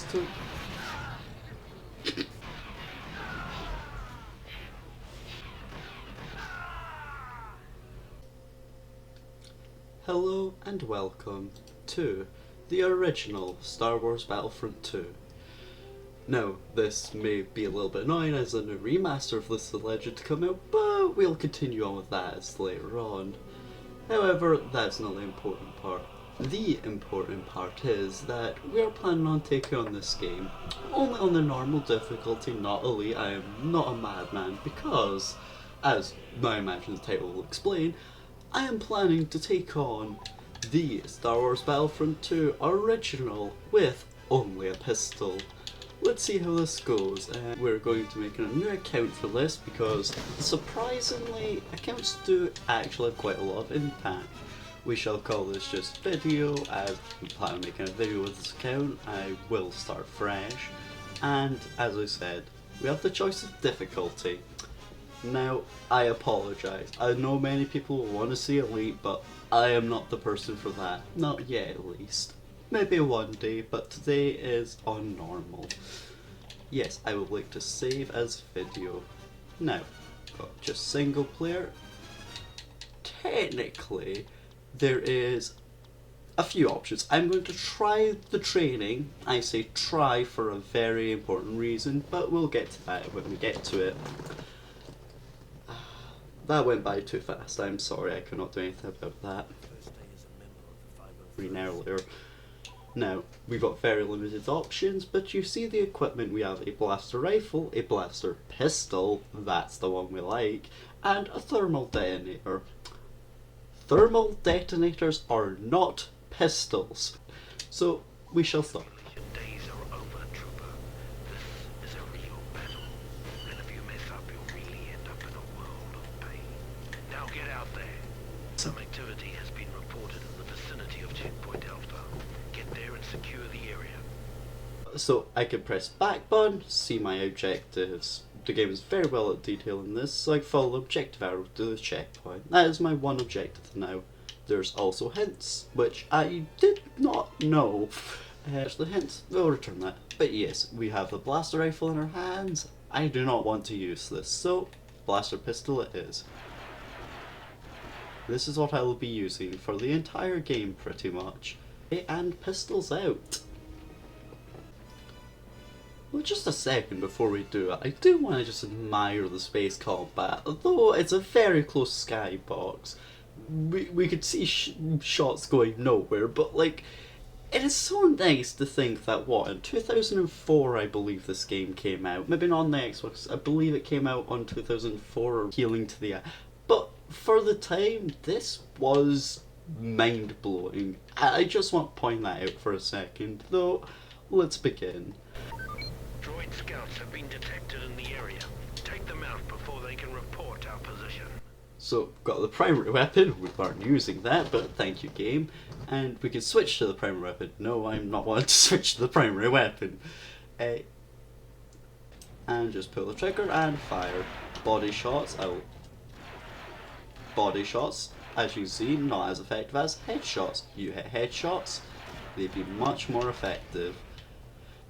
to... Hello and welcome to the original Star Wars Battlefront 2. Now, this may be a little bit annoying as a new remaster of this is alleged to come out, but we'll continue on with that later on. However, that's not the important part. The important part is that we are planning on taking on this game only on the normal difficulty, not elite. I am not a madman because, as I imagine the title will explain, I am planning to take on the Star Wars Battlefront II original with only a pistol. Let's see how this goes. We're going to make a new account for this because surprisingly accounts do actually have quite a lot of impact. We shall call this just video. I plan on making a video with this account. I will start fresh, and as I said, we have the choice of difficulty. Now, I apologise. I know many people will want to see Elite, but I am not the person for that. Not yet, at least. Maybe one day, but today is on normal. Yes, I would like to save as video. Now, got just single player. Technically, there is a few options. I'm going to try the training. I say try for a very important reason, but we'll get to that when we get to it. That went by too fast. I'm sorry, I could not do anything about that. Earlier. Now, we've got very limited options, but you see the equipment. We have a blaster rifle, a blaster pistol, that's the one we like, and a thermal detonator. Thermal detonators are not pistols. So, we shall start. Days are over, trooper. This is a real battle. And if you mess up, you'll really end up in a world of pain. Now get out there. Some activity has been reported in the vicinity of Checkpoint Alpha. Get there and secure the area. So I can press back button, see my objectives. The game is very well at detailing this, so I follow the objective arrow to the checkpoint. That is my one objective now. There's also hints, which I did not know. Actually, hints, we'll return that. But yes, we have the blaster rifle in our hands. I do not want to use this, so blaster pistol it is. This is what I will be using for the entire game pretty much. And pistols out. Well, just a second before we do it, I do want to just admire the space combat. Although it's a very close skybox, we could see shots going nowhere, but like, it is so nice to think that, what, in 2004 I believe this game came out, maybe not on the Xbox, I believe it came out on 2004 or Healing to the Eye, but for the time, this was mind-blowing. I just want to point that out for a second, though, let's begin. Droid scouts have been detected in the area. Take them out before they can report our position. So, got the primary weapon, we aren't using that, but thank you game. And we can switch to the primary weapon. No, I'm not wanting to switch to the primary weapon. And just pull the trigger and fire. Body shots, Body shots, as you see, not as effective as headshots. You hit headshots, they'd be much more effective.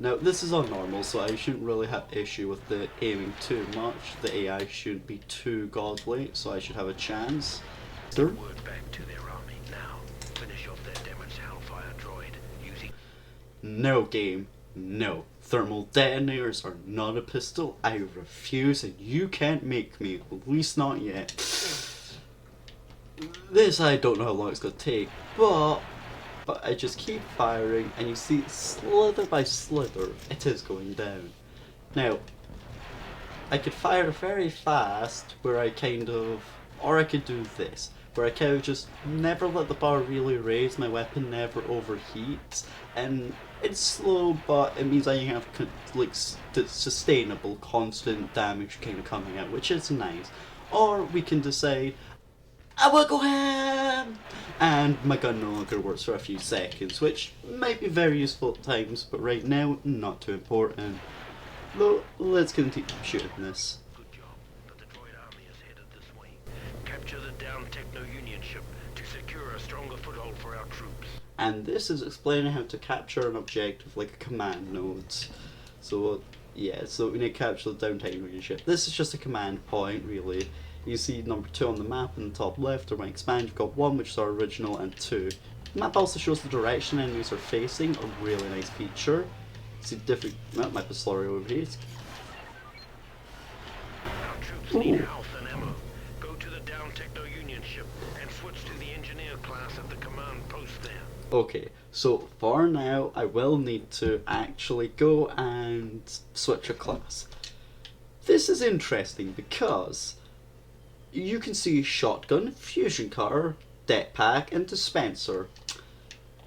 Now, this is on normal, so I shouldn't really have issue with the aiming too much. The AI shouldn't be too godly, so I should have a chance. Word back to their army now. Finish off their damaged Hellfire droid using... No game, no. Thermal detonators are not a pistol. I refuse, and you can't make me, at least not yet. This, I don't know how long it's going to take, but I just keep firing, and you see, slither by slither, it is going down. Now, I could fire very fast, where I kind of, or I could do this, where I kind of just never let the bar really raise, my weapon never overheats, and it's slow, but it means I have like sustainable, constant damage kind of coming out, which is nice. Or we can decide, I will go ham! And my gun no longer works for a few seconds, which might be very useful at times, but right now, not too important. Though, let's continue shooting this. Good job, but the droid army is headed this way. Capture the downed Techno-Union ship to secure a stronger foothold for our troops. and this is explaining how to capture an objective like a command node. So yeah, so we need to capture the downtime of your ship. This is just a command point, really. You see number 2 on the map in the top left, or when expand, you've got 1, which is our original, and 2. The map also shows the direction enemies are facing, a really nice feature. See different, well, my slurry over here. Our troops need health and ammo. Go to the down Techno-Union ship and switch to the engineer class at the command post there. Okay, so for now, I will need to actually go and switch a class. This is interesting because you can see shotgun, fusion cutter, deck pack, and dispenser.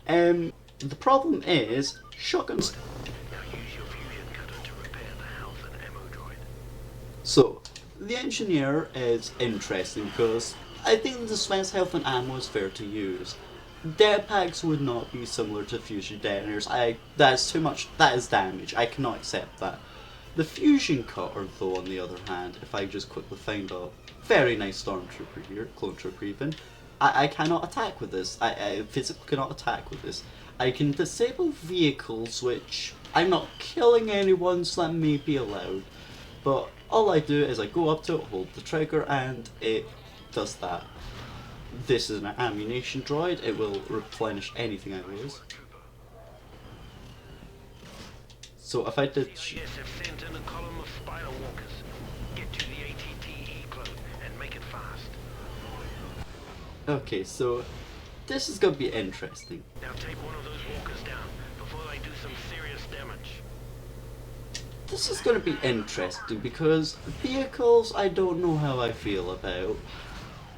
The problem is shotguns. Now use your fusion cutter to repair the health and ammo droid. So the engineer is interesting because I think the dispense health and ammo is fair to use. Dead packs would not be similar to fusion detonators. That's too much. That is damage. I cannot accept that. The fusion cutter, though, on the other hand, if I just quickly find a very nice stormtrooper here, clone trooper even, I cannot attack with this. I physically cannot attack with this. I can disable vehicles, which I'm not killing anyone, so that may be allowed. But all I do is I go up to it, hold the trigger, and it does that. This is an ammunition droid. It will replenish anything I lose. So if I did... Yes, have sent in a column of spider walkers. Get to the ATTE clone and make it fast. Okay, so this is going to be interesting. Now take one of those walkers down before they do some serious damage. This is going to be interesting because vehicles I don't know how I feel about.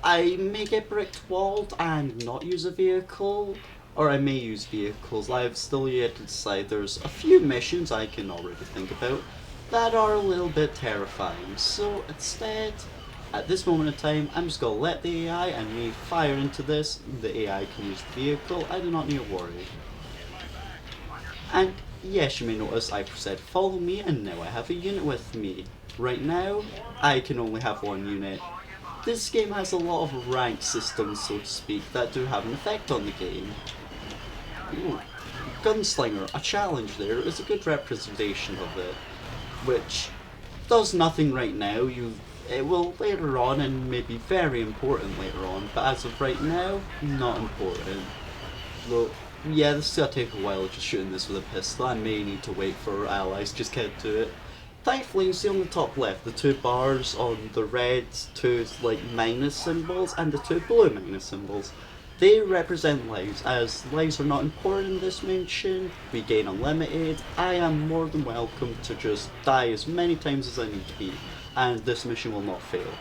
I may get bricked walled and not use a vehicle, or I may use vehicles. I've still yet to decide. There's a few missions I can already think about that are a little bit terrifying. So instead, at this moment in time, I'm just going to let the AI and me fire into this. The AI can use the vehicle. I do not need to worry. And yes, you may notice I said follow me, and now I have a unit with me. Right now, I can only have one unit. This game has a lot of rank systems, so to speak, that do have an effect on the game. Ooh. Gunslinger, a challenge there, is a good representation of it, which does nothing right now. It will later on, and may be very important later on, but as of right now, not important. Though, yeah, this is going to take a while just shooting this with a pistol. I may need to wait for allies to just get to it. Thankfully, you see on the top left, the 2 bars on the red, 2 like minus symbols, and the 2 blue minus symbols. They represent lives. As lives are not important in this mission, we gain unlimited. I am more than welcome to just die as many times as I need to be, and this mission will not fail.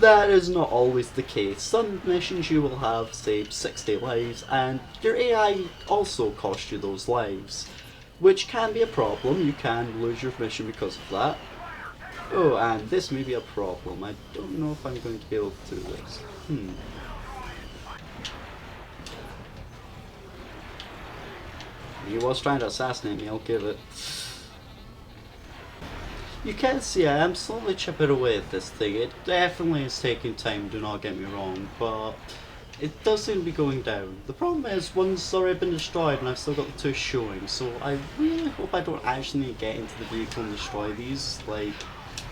That is not always the case. Some missions you will have, say, 60 lives, and your AI also costs you those lives, which can be a problem. You can lose your mission because of that. Oh, and this may be a problem. I don't know if I'm going to be able to do this. He was trying to assassinate me, I'll give it. You can see I am slowly chipping away at this thing. It definitely is taking time, do not get me wrong, but it does seem to be going down. The problem is, one's already been destroyed and I've still got the 2 showing, so I really hope I don't actually need to get into the vehicle and destroy these. Like,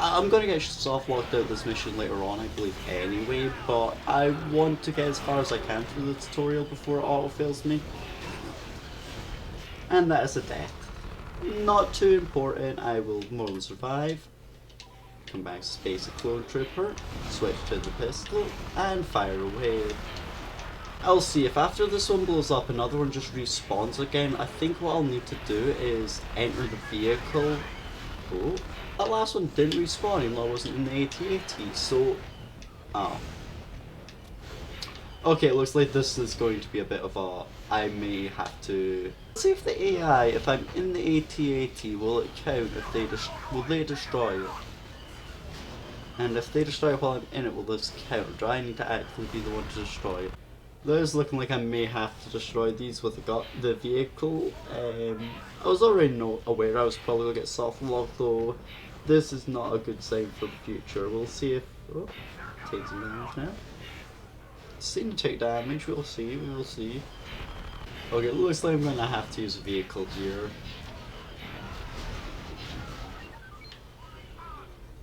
I'm going to get soft locked out this mission later on, I believe, anyway, but I want to get as far as I can through the tutorial before it auto-fails me. And that is a death. Not too important, I will more than survive. Come back to space a clone trooper, switch to the pistol, and fire away. I'll see if after this one blows up another one just respawns again. I think what I'll need to do is enter the vehicle. Oh, that last one didn't respawn even though I wasn't in the AT-AT, so... oh. Okay, it looks like this is going to be a bit of a... I may have to... see if the AI, if I'm in the AT-AT, will it count if they will they destroy it? And if they destroy it while I'm in it, will this count? Do I need to actually be the one to destroy it? Those looking like I may have to destroy these with the vehicle. I was already aware I was probably going to get soft locked, though this is not a good sign for the future. We'll see if... oh, take some damage now. Seem to take damage, we'll see, we will see. Okay, it looks like I'm gonna have to use a vehicle here.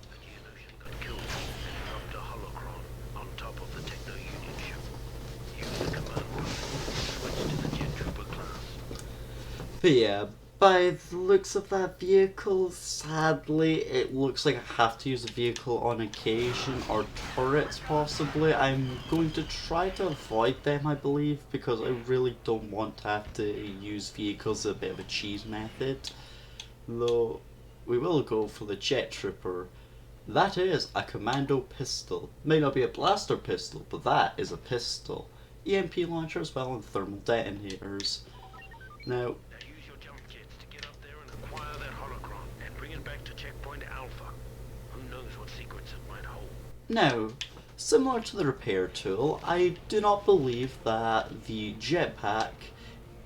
A Geonosian got killed and dropped a holocron on top of the Techno-Union ship. Use the command post to switch to the Jet Trooper class. But yeah, by the looks of that vehicle, sadly, it looks like I have to use a vehicle on occasion, or turrets possibly. I'm going to try to avoid them, I believe, because I really don't want to have to use vehicles as a bit of a cheese method. Though, we will go for the Jet Trooper. That is a commando pistol. May not be a blaster pistol, but that is a pistol. EMP launcher as well and thermal detonators. Now, Use your jump jets to get up there and acquire that holocron and bring it back to checkpoint Alpha. Who knows what secrets it might hold. Now, similar to the repair tool, I do not believe that the jetpack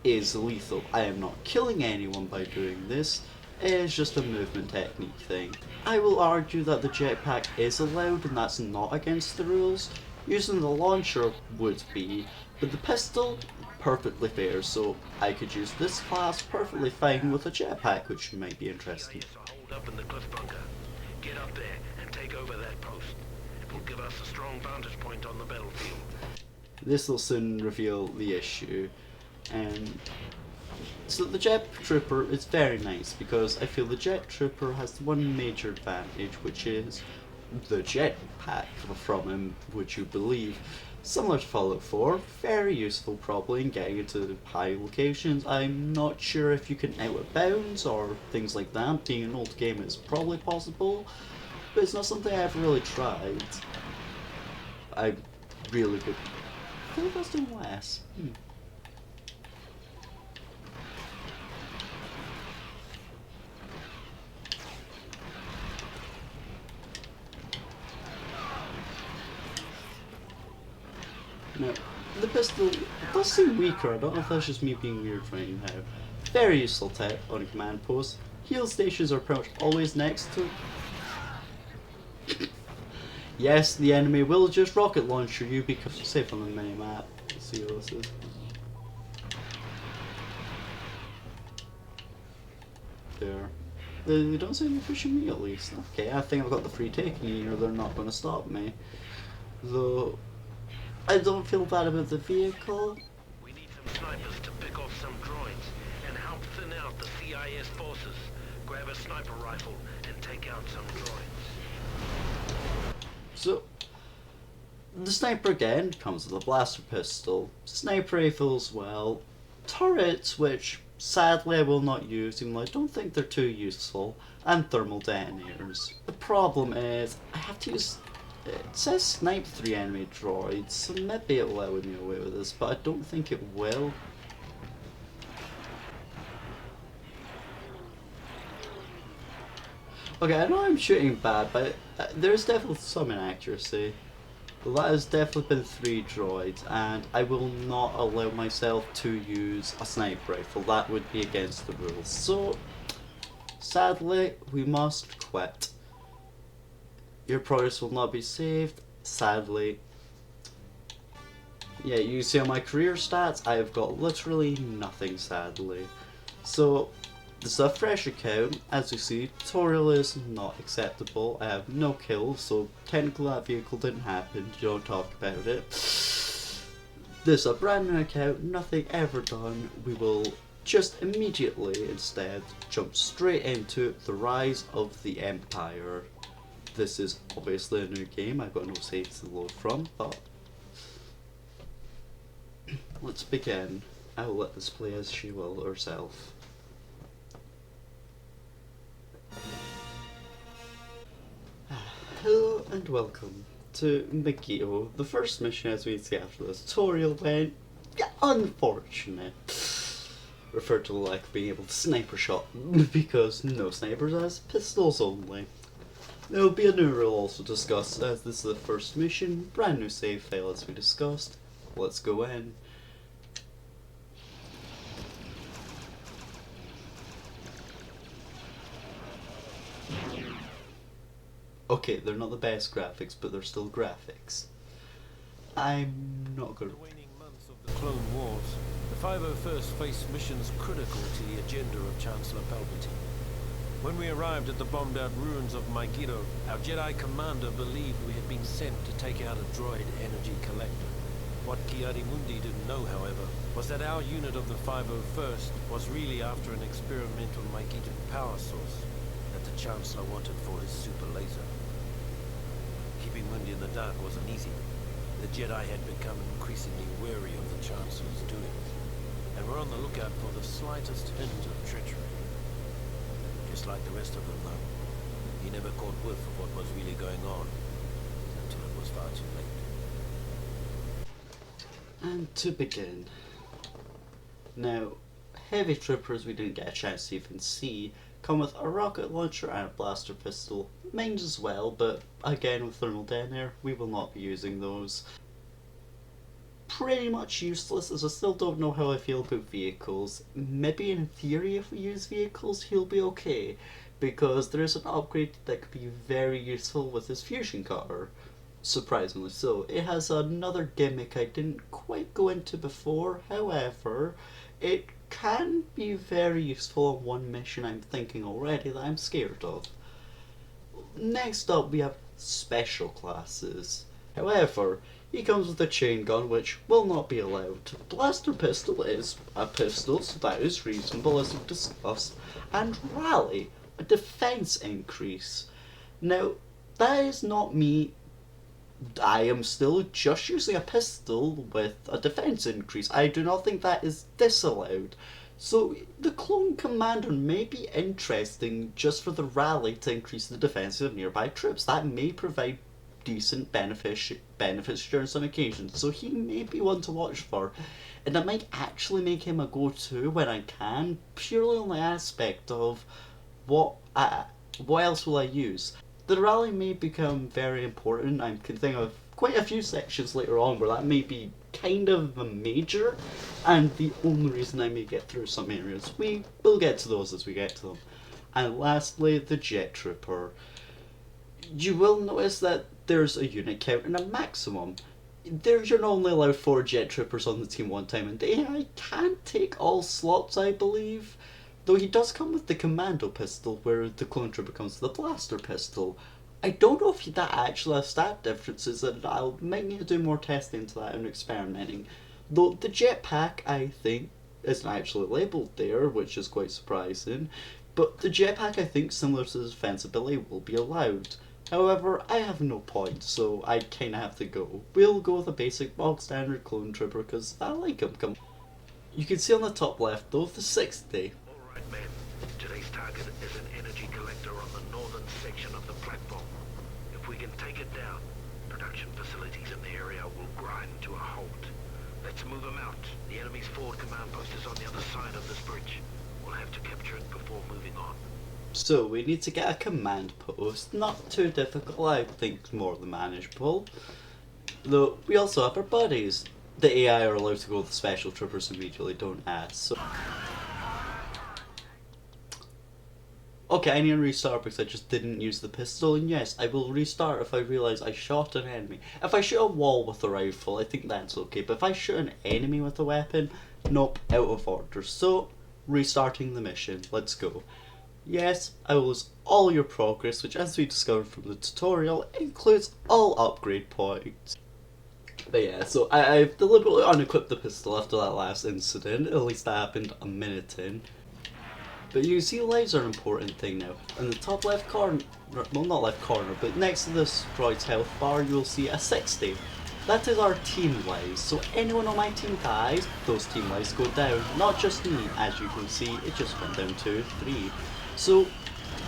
is lethal. I am not killing anyone by doing this, it is just a movement technique thing. I will argue that the jetpack is allowed and that's not against the rules. Using the launcher would be, but the pistol, perfectly fair, so I could use this class perfectly fine with a jetpack, which might be interesting. CIS are holed up in the cliff bunker. Get up there and take over that post. It will give us a strong vantage point on the battlefield. This will soon reveal the issue. So the Jet Trooper is very nice because I feel the Jet Trooper has one major advantage, which is the jetpack from him, would you believe. Similar to Fallout 4, very useful probably in getting into high locations. I'm not sure if you can out of bounds or things like that. Being an old game is probably possible, but it's not something I've really tried. I really good. I think that's doing less. Now, the pistol does seem weaker. I don't know if that's just me being weird right now. Very useful tech on a command post. Heal stations are pretty much always next to Yes, the enemy will just rocket launcher you because you're safe on the minimap. Let's see what this is. There. They don't seem to be pushing me at least. Okay, I think I've got the free taking here, they're not going to stop me. Though, I don't feel bad about the vehicle. We need some snipers to pick off some droids and help thin out the CIS forces. Grab a sniper rifle and take out some droids. So, the sniper again comes with a blaster pistol, sniper rifles, well, turrets, which sadly I will not use, even though I don't think they're too useful, and thermal detonators. The problem is, I have to use. It says snipe 3 enemy droids, so maybe it will allow me away with this, but I don't think it will. Okay, I know I'm shooting bad, but there's definitely some inaccuracy. Well, that has definitely been 3 droids, and I will not allow myself to use a sniper rifle. That would be against the rules. So, sadly, we must quit. Your progress will not be saved, sadly. Yeah, you see on my career stats, I have got literally nothing, sadly. So, this is a fresh account. As you see, tutorial is not acceptable. I have no kills, so technically that vehicle didn't happen. You don't talk about it. This is a brand new account, nothing ever done. We will just immediately instead jump straight into the rise of the Empire. This is obviously a new game. I've got no saves to load from, but let's begin. I will let this play as she will herself. Hello and welcome to Megiddo. The first mission, as we see after this tutorial, went unfortunate. Referred to the lack of being able to sniper shot because no snipers as pistols only. There will be a new rule also discussed as this is the first mission, brand new save file as we discussed. Let's go in. Okay, they're not the best graphics, but they're still graphics. I'm not good. The waning months of the Clone Wars, the 501st faced missions critical to the agenda of Chancellor Palpatine. When we arrived at the bombed-out ruins of Mygeeto, our Jedi commander believed we had been sent to take out a droid energy collector. What Ki-Adi-Mundi didn't know, however, was that our unit of the 501st was really after an experimental Mygeetan power source that the Chancellor wanted for his super laser. Keeping Mundi in the dark wasn't easy. The Jedi had become increasingly wary of the Chancellor's doings, and were on the lookout for the slightest hint of treachery. Just like the rest of them, though, he never caught whiff of what was really going on until it was far too late. And to begin, now, heavy troopers we didn't get a chance to even see come with a rocket launcher and a blaster pistol. Mine as well, but again with thermal detonator, we will not be using those. Pretty much useless, as I still don't know how I feel about vehicles. Maybe in theory if we use vehicles he'll be okay, because there is an upgrade that could be very useful with his fusion cutter. Surprisingly so. It has another gimmick I didn't quite go into before, however, it can be very useful on one mission I'm thinking already that I'm scared of. Next up we have special classes. However, he comes with a chain gun which will not be allowed. Blaster pistol is a pistol, so that is reasonable as we've discussed. And rally, a defense increase. Now, that is not me. I am still just using a pistol with a defense increase. I do not think that is disallowed. So the clone commander may be interesting just for the rally to increase the defense of nearby troops. That may provide decent benefits during some occasions, so he may be one to watch for, and I might actually make him a go-to when I can, purely on the aspect of what else will I use. The rally may become very important. I can think of quite a few sections later on where that may be kind of a major, and the only reason I may get through some areas. We will get to those as we get to them. And lastly, the jet trooper. You will notice that there's a unit count and a maximum. You're only allowed 4 jet troopers on the team one time, and the AI can take all slots, I believe. Though he does come with the commando pistol, where the clone trooper comes with the blaster pistol. I don't know if that actually has stat differences, and I might need to do more testing into that and experimenting. Though the jetpack, I think, isn't actually labelled there, which is quite surprising. But the jetpack, I think, similar to the defense ability, will be allowed. However, I have no points, so I kinda have to go. We'll go with a basic bog standard clone trooper, because I like him. Come. You can see on the top left, though, the 60. Alright men, today's target is an energy collector on the northern section of the platform. If we can take it down, production facilities in the area will grind to a halt. Let's move them out. The enemy's forward command post is on the other side of this bridge. We'll have to capture it before moving on. So we need to get a command post. Not too difficult, I think more than manageable. Though we also have our buddies. The AI are allowed to go with the special troopers immediately, don't ask. So okay, I need to restart because I just didn't use the pistol, and yes, I will restart if I realise I shot an enemy. If I shoot a wall with a rifle, I think that's okay, but if I shoot an enemy with a weapon, nope, out of order. So, restarting the mission, let's go. Yes, I will lose all your progress, which as we discovered from the tutorial, includes all upgrade points. But yeah, so I've deliberately unequipped the pistol after that last incident, at least that happened a minute in. But you can see lives are an important thing now. In the top left corner, well not left corner, but next to this droid's health bar you'll see a 60. That is our team lives, so anyone on my team dies, those team lives go down. Not just me, as you can see, it just went down to 3. So,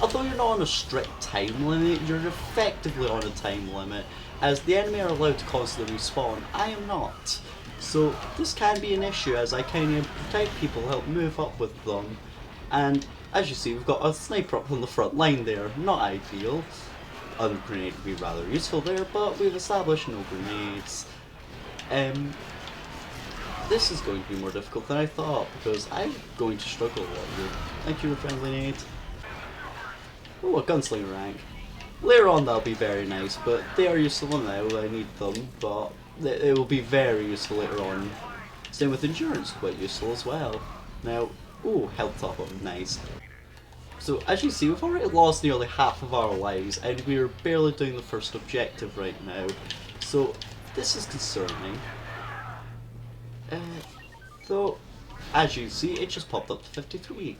although you're not on a strict time limit, you're effectively on a time limit, as the enemy are allowed to constantly respawn. I am not. So, this can be an issue as I kind of protect people, help move up with them. And, as you see, we've got a sniper up on the front line there, not ideal. A grenade would be rather useful there, but we've established no grenades. This is going to be more difficult than I thought, because I'm going to struggle a lot here. Thank you, friendly nade. Oh, a gunslinger rank. Later on that'll be very nice, but they are useful now, I need them, but it will be very useful later on. Same with endurance, quite useful as well. Now, ooh, health top up, nice. So as you see, we've already lost nearly half of our lives, and we're barely doing the first objective right now. So this is concerning. Though, as you see, it just popped up to 53.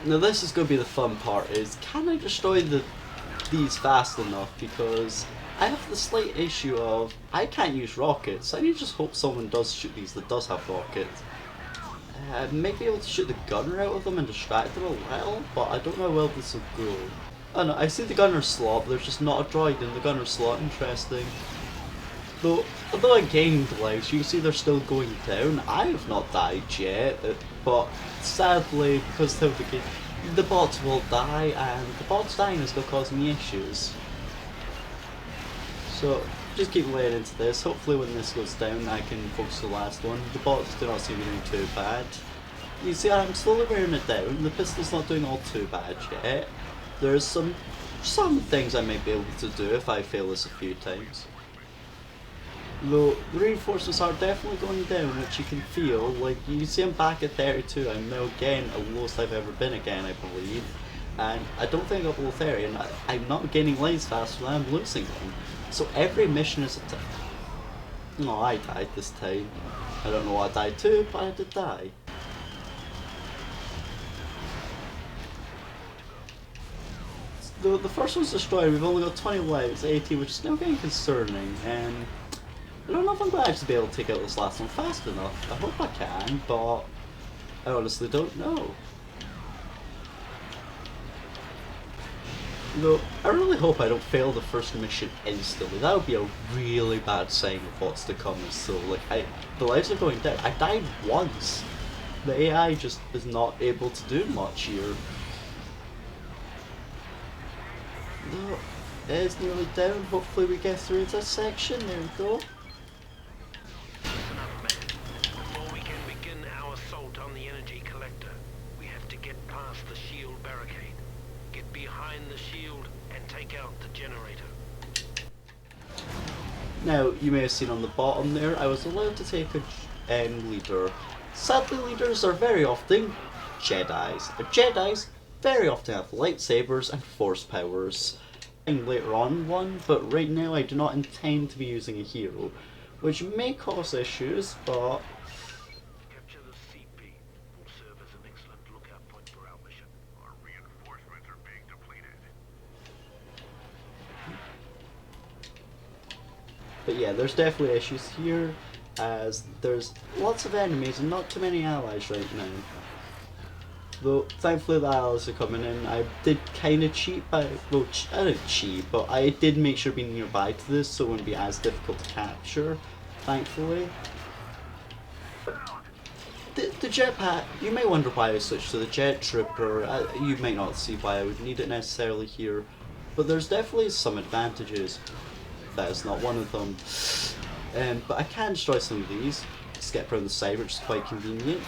Now this is going to be the fun part, is can I destroy these fast enough, because I have the slight issue of I can't use rockets. I need to just hope someone does shoot these that does have rockets. I might be able to shoot the gunner out of them and distract them a little, but I don't know how well this will go. Oh no, I see the gunner slot, but there's just not a droid in the gunner slot. Interesting. Although I gained lives, you can see they're still going down. I have not died yet, but sadly, because of the game, the bots will die, and the bots dying is going to cause me issues. So, just keep laying into this. Hopefully when this goes down, I can focus the last one. The bots do not seem to be doing too bad. You see, I'm slowly wearing it down. The pistol's not doing all too bad yet. There's some things I may be able to do if I fail this a few times. Though, the reinforcements are definitely going down, which you can feel. Like, you see I'm back at 32, I'm now again at the lowest I've ever been again, I believe. And I don't think I got below 30, and I'm not gaining lives faster than I'm losing them. So every mission is a No, I died this time. I don't know what I died to, but I did die. The first one's destroyed, we've only got 20 lives, 80, which is now getting concerning, and I don't know if I'm going to actually be able to take out this last one fast enough. I hope I can, but I honestly don't know. Though, I really hope I don't fail the first mission instantly. That would be a really bad sign of what's to come. So, like, the lives are going down. I died once. The AI just is not able to do much here. No, it is nearly down. Hopefully we get through this section. There we go. Before we can begin our assault on the energy collector, we have to get past the shield barricade. Get behind the shield and take out the generator. Now, you may have seen on the bottom there, I was allowed to take a leader. Sadly, leaders are very often Jedis. Jedis very often have lightsabers and force powers. Later on one, but right now I do not intend to be using a hero, which may cause issues, but Capture the CP will serve as an excellent lookout point for our mission. Our reinforcements are being depleted. But yeah, there's definitely issues here, as there's lots of enemies and not too many allies right now. Though, thankfully the allies are coming in. I did kind of cheat by, well, I didn't cheat, but I did make sure being nearby to this so it wouldn't be as difficult to capture, thankfully. The jetpack, you may wonder why I switched to the jet trooper. You may not see why I would need it necessarily here, but there's definitely some advantages. That is not one of them. But I can destroy some of these, skip around the side, which is quite convenient.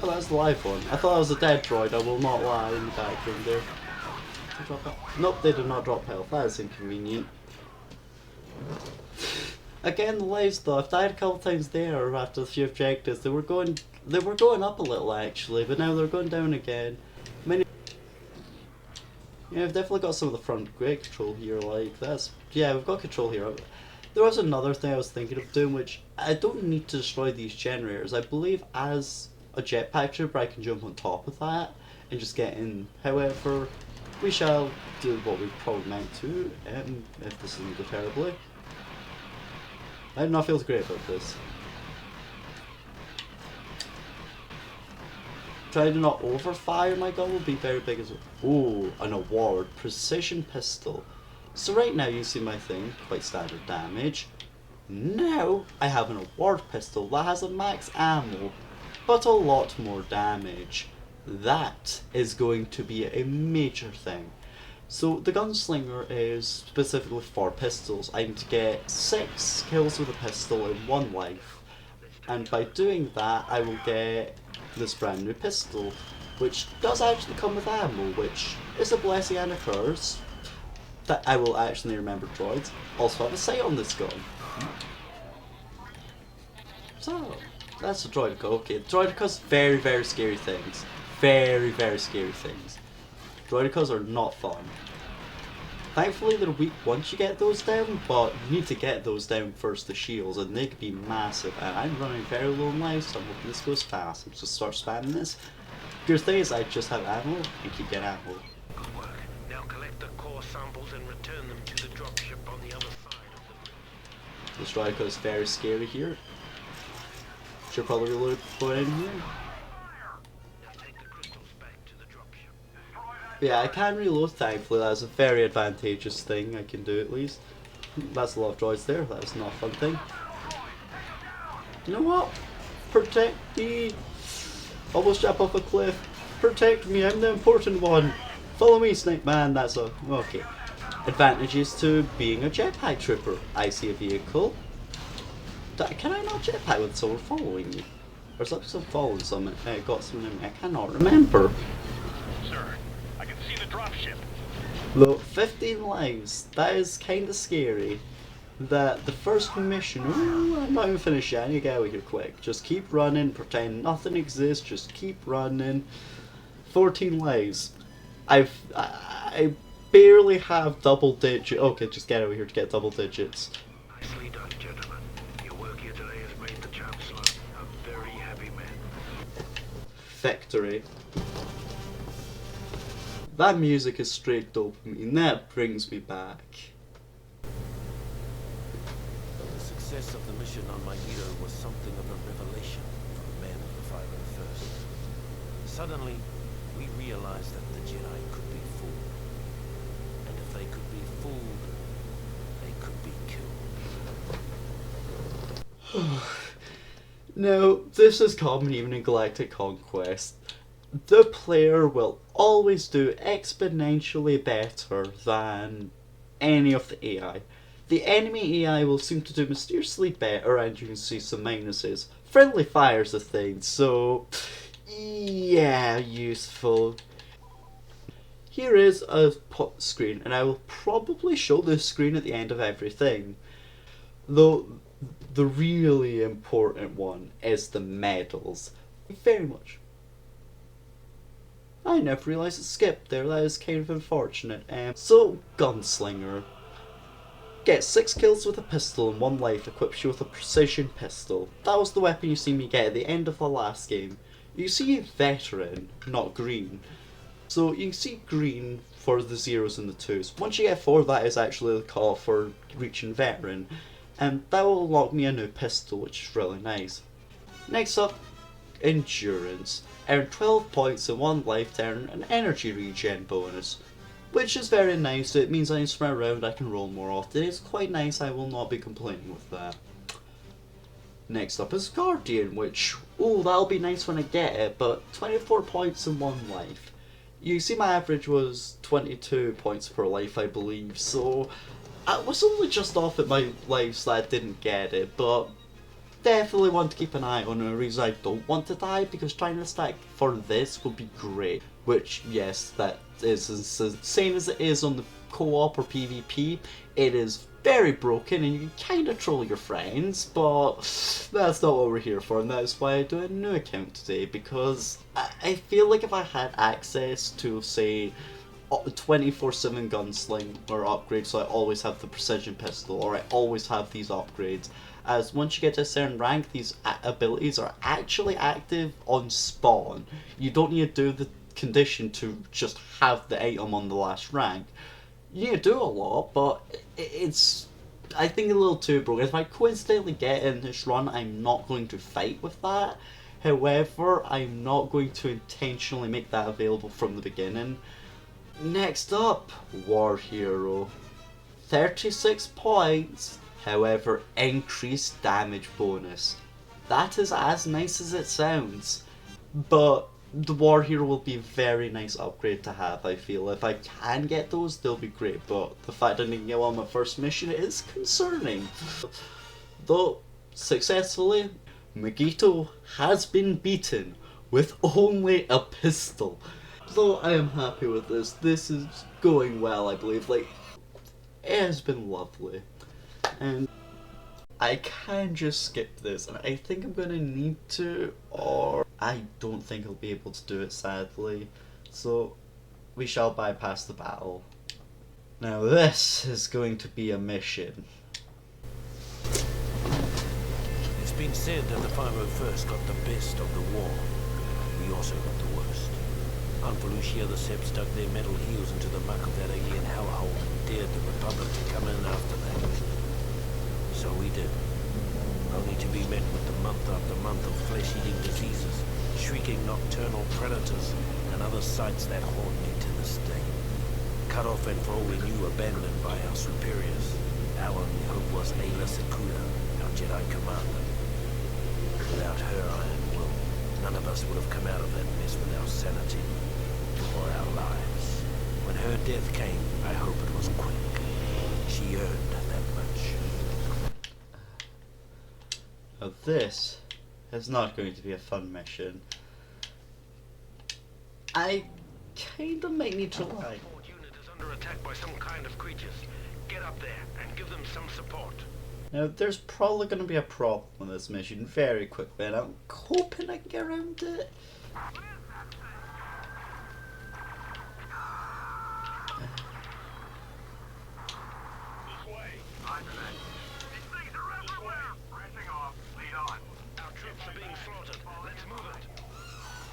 Oh, that's the live one. I thought it was a dead droid, I will not lie, in the background there. Nope, they did not drop health. That is inconvenient. Again, the lives though, I've died a couple times there after a few objectives. They were going up a little actually, but now they're going down again. Yeah, I've definitely got some of the front great control here, like that's, yeah, we've got control here. There was another thing I was thinking of doing, which I don't need to destroy these generators. I believe as a jetpack trooper I can jump on top of that and just get in. However, we shall do what we probably meant to, if this doesn't go terribly. I do not feel great about this. Try to not overfire my gun will be very big as well. Ooh, an award. Precision pistol. So right now you see my thing, quite standard damage. Now I have an award pistol that has a max ammo, but a lot more damage. That is going to be a major thing. So the gunslinger is specifically for pistols. I need to get 6 kills with a pistol in 1 life, and by doing that I will get this brand new pistol. which does actually come with ammo, which is a blessing and a curse. That I will actually remember droids. Also have a sight on this gun. So, that's a droidica. Okay, droidicas, very, very scary things. Very, very scary things. Droidicas are not fun. Thankfully they're weak once you get those down, but you need to get those down first, the shields, and they can be massive. And I'm running very low in life, so I'm hoping this goes fast. I'm just start spamming this. Good thing is I just have ammo and keep getting ammo. Good work. Now collect the core samples and return them to the dropship on the other side of the... This Droidica is very scary here. Should probably reload going in here. Now take the crystals back to the dropship. Yeah, I can reload, thankfully. That's a very advantageous thing I can do, at least. That's a lot of droids there. That is not a fun thing. You know what? Protect me! Almost jump off a cliff. Protect me, I'm the important one. Follow me, Snake Man. That's a... okay. Advantages to being a jetpack trooper. I see a vehicle. Can I not jetpack with someone following me? Or is that because I'm following someone? Got someone in me? I cannot remember. Sir, I can see the dropship. Look, 15 lives. That is kind of scary. That the first mission... ooh, I'm not even finished yet. I need to get out of here quick. Just keep running. Pretend nothing exists. Just keep running. 14 lives. I barely have double digits. Okay, just get out of here to get double digits. Nicely done, gentlemen. Your work here today has made the Chancellor a very happy man. Victory. That music is straight dopamine. That brings me back. The success of the mission on Magneto was something of a revelation for men of the 501st. Suddenly, we realized that the Jedi could be fooled. And if they could be fooled, they could be killed. Now, this is common even in Galactic Conquest. The player will always do exponentially better than any of the AI. The enemy AI will seem to do mysteriously better, and you can see some minuses. Friendly fire's a thing, so yeah, useful. Here is a screen, and I will probably show this screen at the end of everything. Though the really important one is the medals. Very much. I never realised it skipped there, that is kind of unfortunate. So, Gunslinger. Get 6 kills with a pistol and 1 life equips you with a precision pistol. That was the weapon you see me get at the end of the last game. You see Veteran, not Green. So you can see Green for the 0s and the 2s. Once you get 4, that is actually the call for reaching Veteran. And that will unlock me a new pistol, which is really nice. Next up, Endurance. Earn 12 points and 1 life to earn an energy regen bonus, which is very nice. It means I can sprint around, I can roll more often. It's quite nice, I will not be complaining with that. Next up is Guardian, which, oh, that'll be nice when I get it, but 24 points and 1 life. You see my average was 22 points per life, I believe, so I was only just off at my lives that I didn't get it, but definitely want to keep an eye on a reason I don't want to die, because trying to stack for this would be great. Which, yes, that is as same as it is on the co-op or PvP. It is very broken and you can kind of troll your friends, but that's not what we're here for, and that's why I do a new account today, because I feel like if I had access to, say, 24/7 gunsling or upgrades, so I always have the precision pistol, or I always have these upgrades, as once you get to a certain rank, these abilities are actually active on spawn. You don't need to do the condition to just have the item on the last rank. You need to do a lot, but it's, I think, a little too broken. If I coincidentally get in this run, I'm not going to fight with that. However, I'm not going to intentionally make that available from the beginning. Next up, War Hero. 36 points, however, increased damage bonus. That is as nice as it sounds, but the War Hero will be a very nice upgrade to have, I feel. If I can get those, they'll be great, but the fact I didn't get one on my first mission is concerning. Though, successfully, Magneto has been beaten with only a pistol. So I am happy with this. This is going well, I believe. Like, it has been lovely. And I can just skip this, and I think I'm gonna need to, or I don't think I'll be able to do it, sadly. So we shall bypass the battle. Now this is going to be a mission. It's been said that the 501st got the best of the war. We also got the worst. On Felucia, the Seps dug their metal heels into the muck of that alien hellhole and dared the Republic to come in after that. So we did. Only to be met with the month after month of flesh-eating diseases, shrieking nocturnal predators, and other sights that haunt me to this day. Cut off and for all we knew, abandoned by our superiors. Our only hope was Ayla Secura, our Jedi commander. Without her iron will, none of us would have come out of that mess with our sanity or our lives. When her death came, I hope it was quick. She earned that much. Now this is not going to be a fun mission. I kinda might need to lie. Unit is under attack by some kind of creatures. Get up there and give them some support. Now there's probably going to be a problem with this mission very quickly, and I'm hoping I can get around it.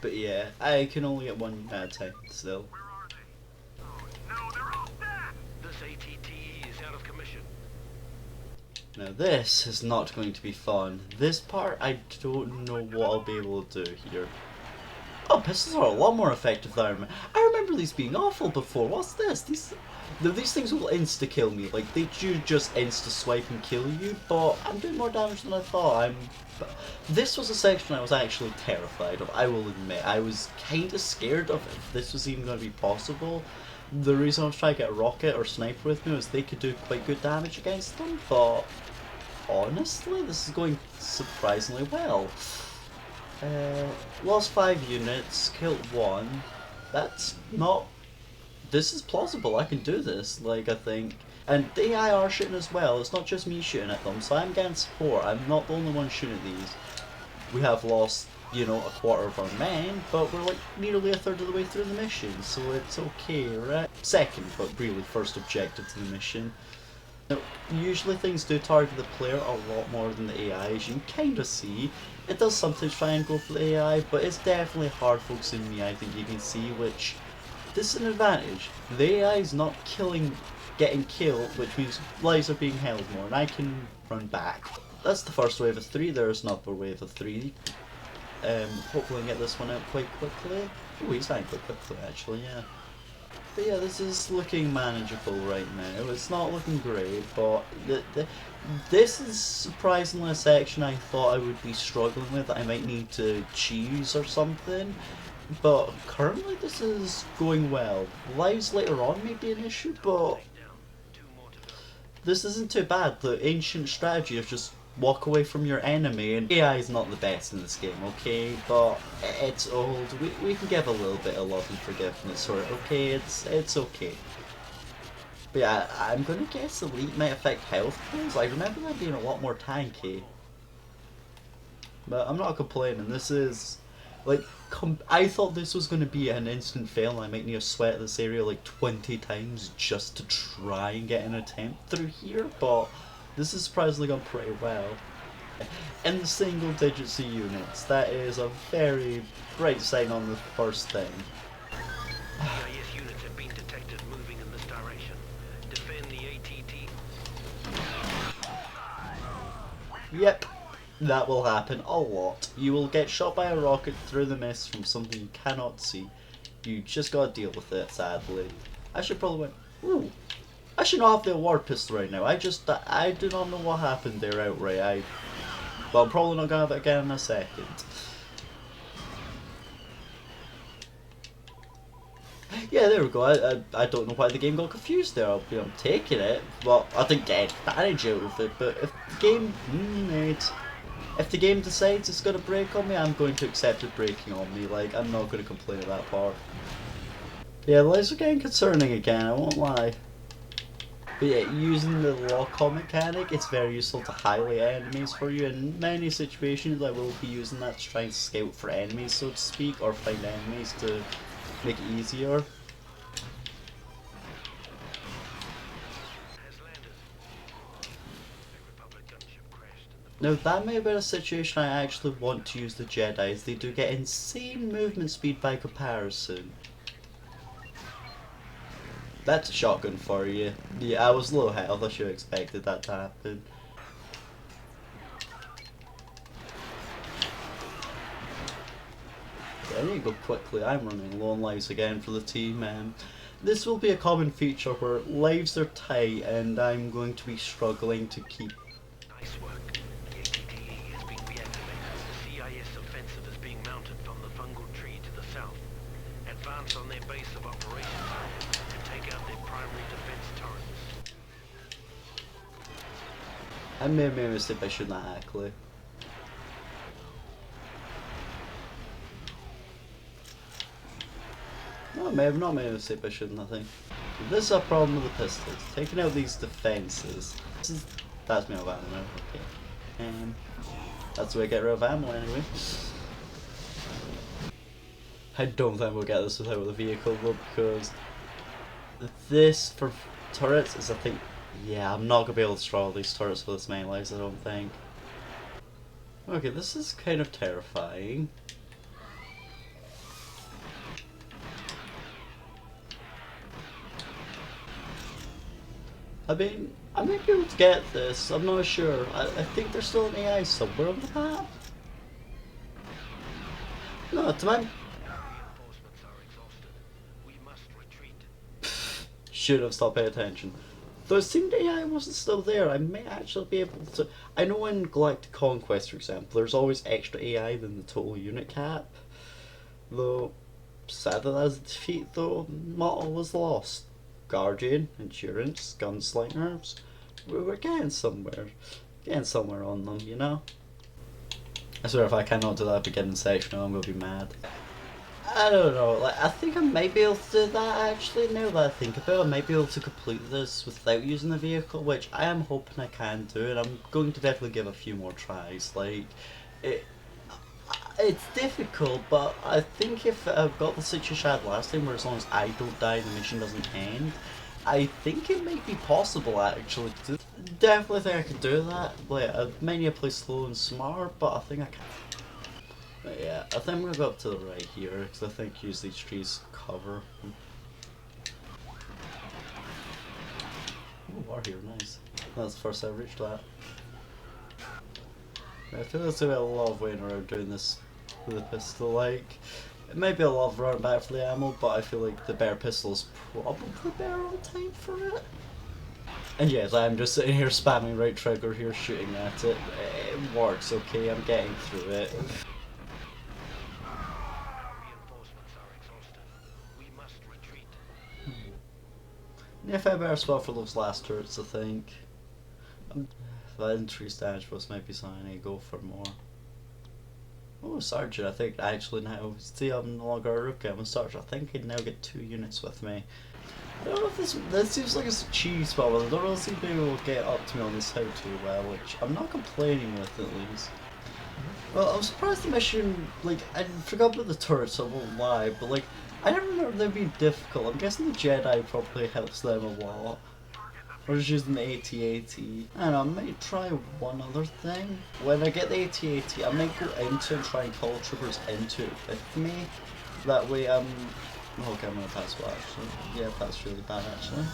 But yeah, I can only get one at a time still. This ATTE is out of commission. Now this is not going to be fun. This part, I don't know what I'll be able to do here. Oh, pistols are a lot more effective than I remember these being awful before. What's this? These things will insta-kill me. Like, they do just insta-swipe and kill you, but I'm doing more damage than I thought. This was a section I was actually terrified of, I will admit. I was kind of scared of if this was even going to be possible. The reason I was trying to get a rocket or sniper with me was they could do quite good damage against them, but honestly, this is going surprisingly well. Lost 5 units, killed 1. That's not... This is plausible, I can do this, like, I think. And the AI are shooting as well, it's not just me shooting at them, so I'm getting support. I'm not the only one shooting at these. We have lost, you know, a quarter of our men, but we're like nearly a third of the way through the mission, so it's okay, right? Second, but really first objective to the mission. Now, usually things do target the player a lot more than the AI, as you can kind of see. It does sometimes try and go for the AI, but it's definitely hard focusing me, I think you can see, which... This is an advantage. The AI is not getting killed, which means lives are being held more, and I can run back. That's the first wave of 3, there's another wave of 3. Hopefully I can get this one out quite quickly. Oh, he's dying quite quickly actually, yeah. But yeah, this is looking manageable right now. It's not looking great, but this is surprisingly a section I thought I would be struggling with, that I might need to choose or something. But currently this is going well. Lives later on may be an issue, but this isn't too bad. The ancient strategy of just walk away from your enemy, and AI is not the best in this game, okay? But it's old. We can give a little bit of love and forgiveness for it, okay? It's okay. But yeah, I'm gonna guess Elite might affect health pools. I remember that being a lot more tanky. But I'm not complaining. This is... Like, I thought this was going to be an instant fail, and I might need to sweat this area like 20 times just to try and get an attempt through here, but this has surprisingly gone pretty well. In the single digits of units, that is a very bright sign on the first thing. EIS units have been detected moving in this direction. Defend the ATT. Yep. That will happen a lot. You will get shot by a rocket through the mist from something you cannot see. You just gotta deal with it, sadly. I should probably went... Ooh. I should not have the award pistol right now. I do not know what happened there outright. Well, I'm probably not gonna have it again in a second. Yeah, there we go. I don't know why the game got confused there. I'm taking it, but I didn't get advantage out of it. But if the game... if the game decides it's gonna break on me, I'm going to accept it breaking on me. Like, I'm not gonna complain about that part. Yeah, the lights are getting concerning again, I won't lie. But yeah, using the lock-on mechanic, it's very useful to highlight enemies for you. In many situations, I will be using that to try and scout for enemies, so to speak, or find enemies to make it easier. Now that may have been a situation I actually want to use the Jedi, as they do get insane movement speed by comparison. That's a shotgun for you. Yeah, I was low health, I should have expected that to happen. I need to go quickly, I'm running low on lives again for the team. This will be a common feature where lives are tight and I'm going to be struggling to keep... Nice work. The ATTE has been reactivated. The CIS offensive is being mounted from the fungal tree to the south. Advance on their base of operations and take out their primary defense turrets. I may have made a mistake by shooting that actually. No, I may have not made a mistake by shooting that thing. This is a problem with the pistols. Taking out these defenses. That's me out of ammo now. Okay. That's the way I get rid of ammo anyway. I don't think we'll get this without the vehicle though, because this for turrets is, I think, yeah, I'm not going to be able to destroy all these turrets with this many lives, I don't think. Okay, this is kind of terrifying. I mean, I may be able to get this, I'm not sure. I think there's still an AI somewhere on the map. No, to my... Reinforcements are exhausted. We must retreat. Should have stopped paying attention. Though it seemed AI wasn't still there, I may actually be able to... I know in Galactic Conquest, for example, there's always extra AI than the total unit cap. Though, sad that as a defeat though, not all is lost. Guardian, Endurance, Gunslingers, we're getting somewhere. Getting somewhere on them, you know? I swear if I cannot do that beginning section, I'm gonna be mad. I don't know, like, I think I might be able to do that actually, now that I think about it. I might be able to complete this without using the vehicle, which I am hoping I can do, and I'm going to definitely give a few more tries. Like, it's difficult, but I think if I've got the situation I had last time, where as long as I don't die, the mission doesn't end, I think it might be possible actually to definitely think I can do that. Like, maybe I play slow and smart, but I think I can. But yeah, I think I'm gonna go up to the right here, because I think use these trees cover. Ooh, war here, nice. That's the first I've reached that. I feel there's a lot of waiting around doing this with the pistol. Like, it may be a lot of running back for the ammo, but I feel like the bear pistol is probably better on time for it. And yes, I'm just sitting here spamming right trigger here, shooting at it. It works okay, I'm getting through it. Reinforcements are exhausted. We must retreat. Yeah, if I better spot for those last turrets, I think. That increased damage boost might be something I need to go for more. Oh, Sergeant, I think actually now, see I'm no longer a rookie, I'm a Sergeant. I think I can now get 2 units with me. I don't know if this seems like it's a cheese spot, but I don't really seem to be able to get up to me on this how too well, which I'm not complaining with at least. Well, I'm surprised the mission, like, I forgot about the turrets, I won't lie, but like, I never remember them being difficult. I'm guessing the Jedi probably helps them a lot. Or just using the AT-AT. I don't know, I might try one other thing. When I get the AT-AT, I might go into and try and call troopers into it with me. That way, okay, I'm gonna pass well actually. Yeah, that's really bad actually.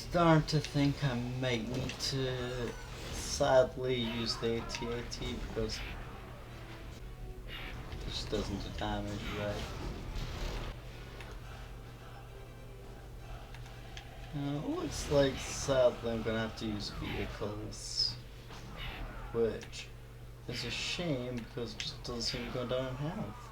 Starting to think I might need to sadly use the AT-AT because it just doesn't do damage right. Looks like sadly I'm gonna have to use vehicles. which is a shame because it just doesn't seem to go down in health.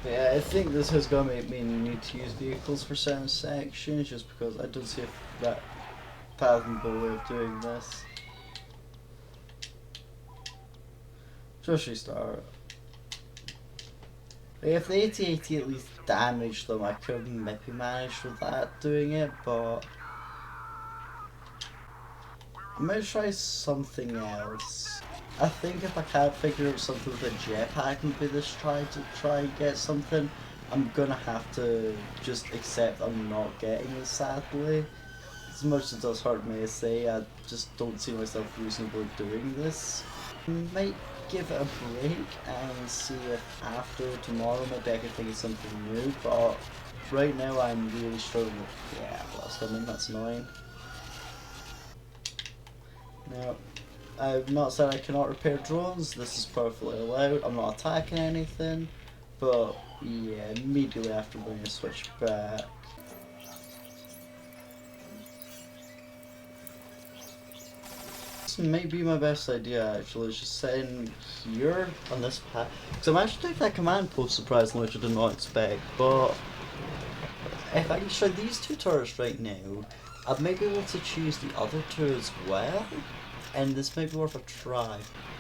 But yeah, I think this is going to make me need to use vehicles for certain sections just because I don't see that fathomable way of doing this. Just restart. If the 8080 at least damaged them, I could maybe manage with that doing it, but I'm gonna try something else. I think if I can't figure out something with a jetpack and be this try and get something, I'm gonna have to just accept I'm not getting it, sadly. As much as it does hurt me to say, I just don't see myself reasonably doing this. Might give it a break and see if after tomorrow maybe I can think of something new, but right now I'm really struggling with, yeah, that's coming, that's annoying. Now, I've not said I cannot repair drones, this is perfectly allowed, I'm not attacking anything, but yeah, immediately after I'm going to switch back. This may be my best idea actually, is just sitting here on this path, because I'm actually taking that command post surprisingly, which I did not expect, but if I can try these two turrets right now, I may be able to choose the other two as well, and this may be worth a try.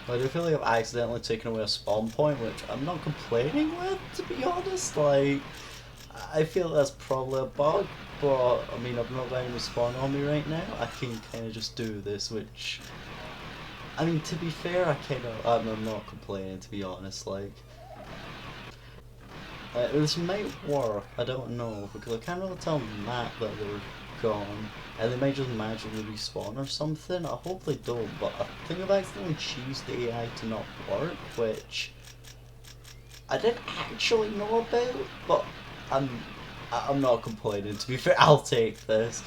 I do feel like I've accidentally taken away a spawn point, which I'm not complaining with, to be honest. Like, I feel that's probably a bug, but I mean, I've not got any spawn on me right now. I can kind of just do this, which, I mean, to be fair, I'm not complaining, to be honest. Like, this might work, I don't know, because I can't really tell the map that they're gone, and they might just magically respawn or something. I hope they don't, but I think I've accidentally cheesed the AI to not work, which I didn't actually know about, but I'm not complaining, to be fair. I'll take this.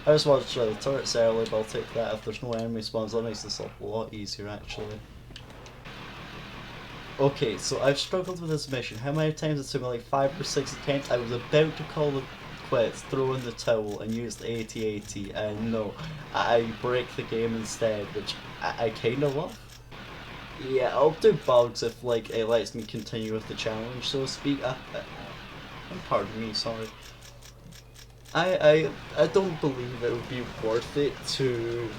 I just wanted to try the turrets early, but I'll take that. If there's no enemy spawns, that makes this a lot easier actually. Okay, so I've struggled with this mission. How many times? It took me like 5 or 6 attempts. I was about to call it quits, throw in the towel and use the 8080, and no, I break the game instead, which I kinda love. Yeah, I'll do bugs if like it lets me continue with the challenge, so to speak. Pardon me, sorry. I don't believe it would be worth it to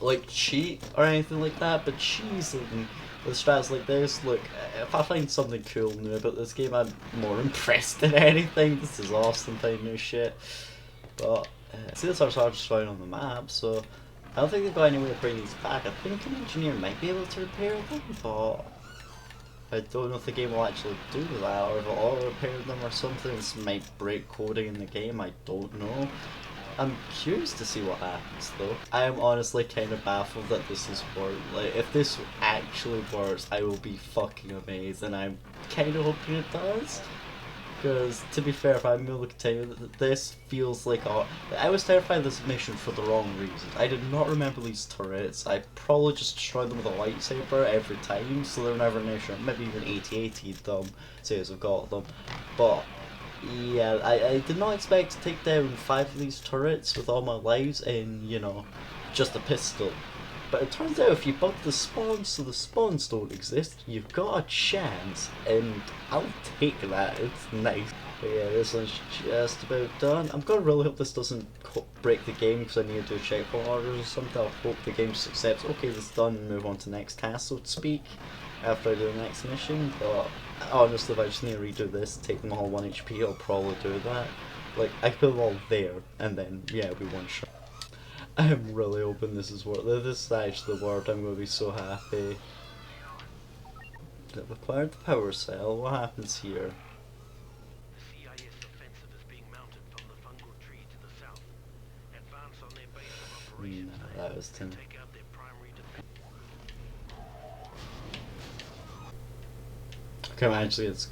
like cheat or anything like that, but cheesing with strats like this, look, if I find something cool new about this game, I'm more impressed than anything. This is awesome finding new shit. But see, this are hard to find on the map, so I don't think they've got any way to bring these back. I think an engineer might be able to repair them, but I don't know if the game will actually do that, or if it'll auto repair them or something. This might break coding in the game, I don't know. I'm curious to see what happens though. I am honestly kind of baffled that this has worked. Like, if this actually works, I will be fucking amazed, and I'm kind of hoping it does. Because, to be fair, if I'm able to continue, this feels like I was terrified of this mission for the wrong reasons. I did not remember these turrets. I probably just destroyed them with a lightsaber every time, so they're never an issue. Maybe even 80-80'd them, say as I've got them. But yeah, I did not expect to take down 5 of these turrets with all my lives in, you know, just a pistol. But it turns out if you bug the spawns so the spawns don't exist, you've got a chance, and I'll take that, it's nice. But yeah, this one's just about done. I'm gonna really hope this doesn't break the game because I need to do checkpoint orders or something. I'll hope the game just accepts, okay, this is done, and move on to the next task, so to speak, after I do the next mission. But honestly, if I just need to redo this, take them all 1 HP, I'll probably do that. Like, I put them all there, and then, yeah, it'll be one shot. I'm really hoping this is worth it. This is actually the word. I'm going to be so happy. It required the power cell. What happens here? The CIS offensive is being mounted from the fungal tree to the south. Advance on their base of operations No, that was and take out their primary defense. Okay, actually, it's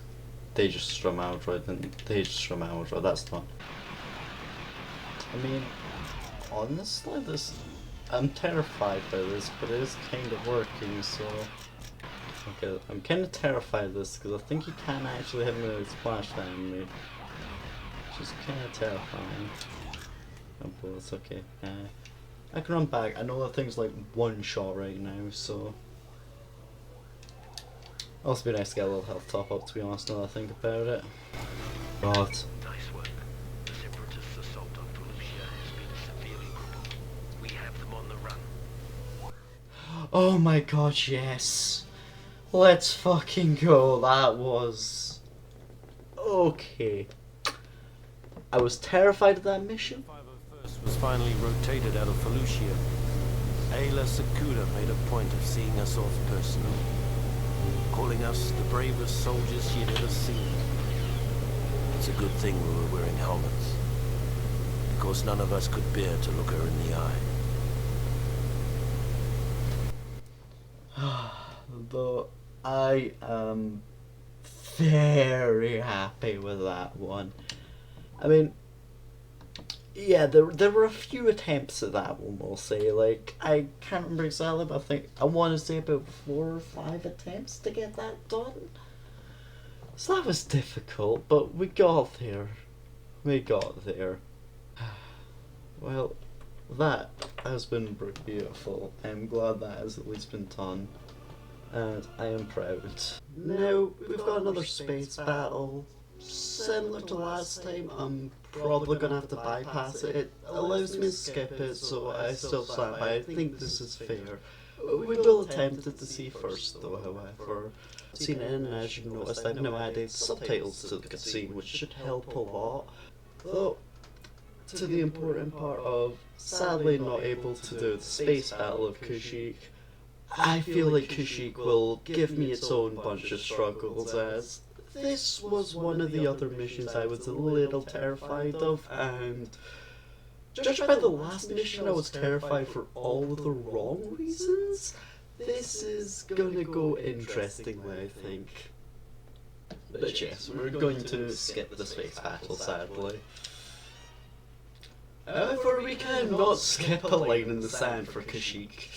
they just strum out, right? Then they just strum out, right? That's not. I mean, honestly, I'm terrified by this, but it is kind of working, so okay, I'm kind of terrified of this because I think he can actually hit me with splash down me, which is kind of terrifying. Oh, bullets, okay. I can run back. I know that thing's like one shot right now, so... Also be nice to get a little health top up, to be honest, now that I think about it. God. Nice work. The Separatists' assault on Felucia has been severely crippled. We have them on the run. Oh my god, yes! Let's fucking go, that was... Okay. I was terrified of that mission. 501st was finally rotated out of Felucia. Ayla Secura made a point of seeing us off personally, calling us the bravest soldiers she had ever seen. It's a good thing we were wearing helmets, because none of us could bear to look her in the eye. Though I am very happy with that one. I mean, yeah, there were a few attempts at that one, we'll say. Like, I can't remember exactly, but I want to say about 4 or 5 attempts to get that done. So that was difficult, but we got there. We got there. Well, that has been beautiful. I'm glad that has at least been done. And I am proud. Now, we've got another space battle. Similar to last time, I'm probably going to have to bypass it. It allows me to skip it, so I still stand by. I think this is fair. We will attempt it to see first, though, however. Seen it in, and as you noticed, I've now added subtitles to the cutscene, which should help a lot. Though, to the important part of sadly not able to do the space battle of Kashyyyk, I feel like Kashyyyk will give me its own bunch of struggles, as this was one of the other missions I was a little terrified of, and judged by the last mission I was terrified for all of the wrong reasons. This is gonna go interestingly, I think. But yes, we're going to skip the space battle, sadly. However, we cannot skip a line in the sand for Kashyyyk.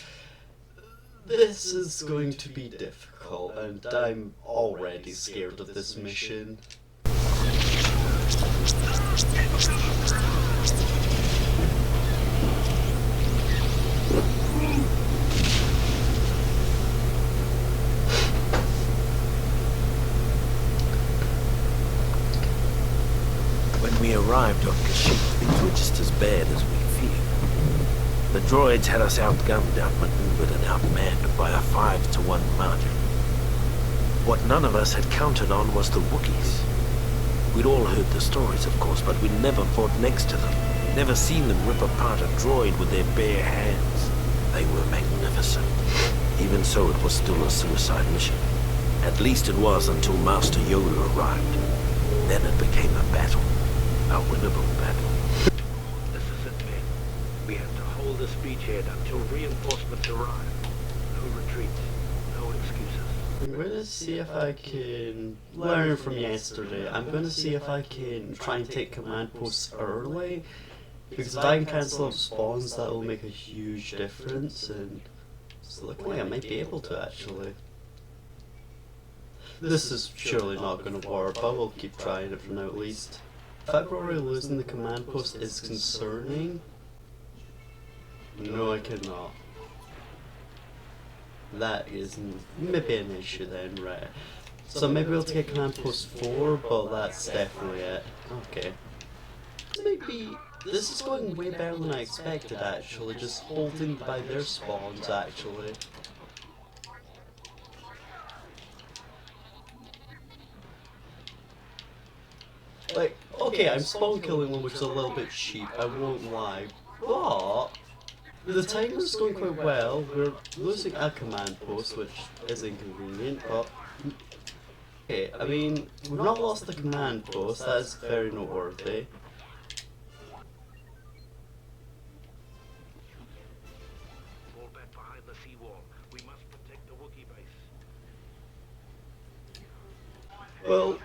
This is going to be difficult, and I'm already scared of this mission. When we arrived on Kashyyyk, things were just as bad as we feared. The droids had us outgunned, outmaneuvered, and outmanned by a 5-to-1 margin. What none of us had counted on was the Wookiees. We'd all heard the stories, of course, but we'd never fought next to them, never seen them rip apart a droid with their bare hands. They were magnificent. Even so, it was still a suicide mission. At least it was until Master Yoda arrived. Then it became a battle. A winnable battle. This is it, men. We have to hold this beachhead until reinforcements arrive. No retreats, no excuses. I'm going to see if I can learn from yesterday. I'm going to see if I can try and take command posts early, because if I can cancel up spawns, that will make a huge difference, and it's looking like I might be able to actually. This is surely not going to work, but we'll keep trying it for now at least. February losing the command post is concerning. No, I cannot. That is maybe an issue then, right? So maybe we'll take command post 4, but that's definitely it. Okay. Maybe this is going way better than I expected actually, just holding by their spawns actually. Like, okay, I'm spawn killing them, which is a little bit cheap, I won't lie, but the timer's going quite well. We're losing a command post, which is inconvenient, but okay, I mean, we've not lost the command post, that is very noteworthy. Fall back behind the seawall. We must protect the Wookiee base. Well,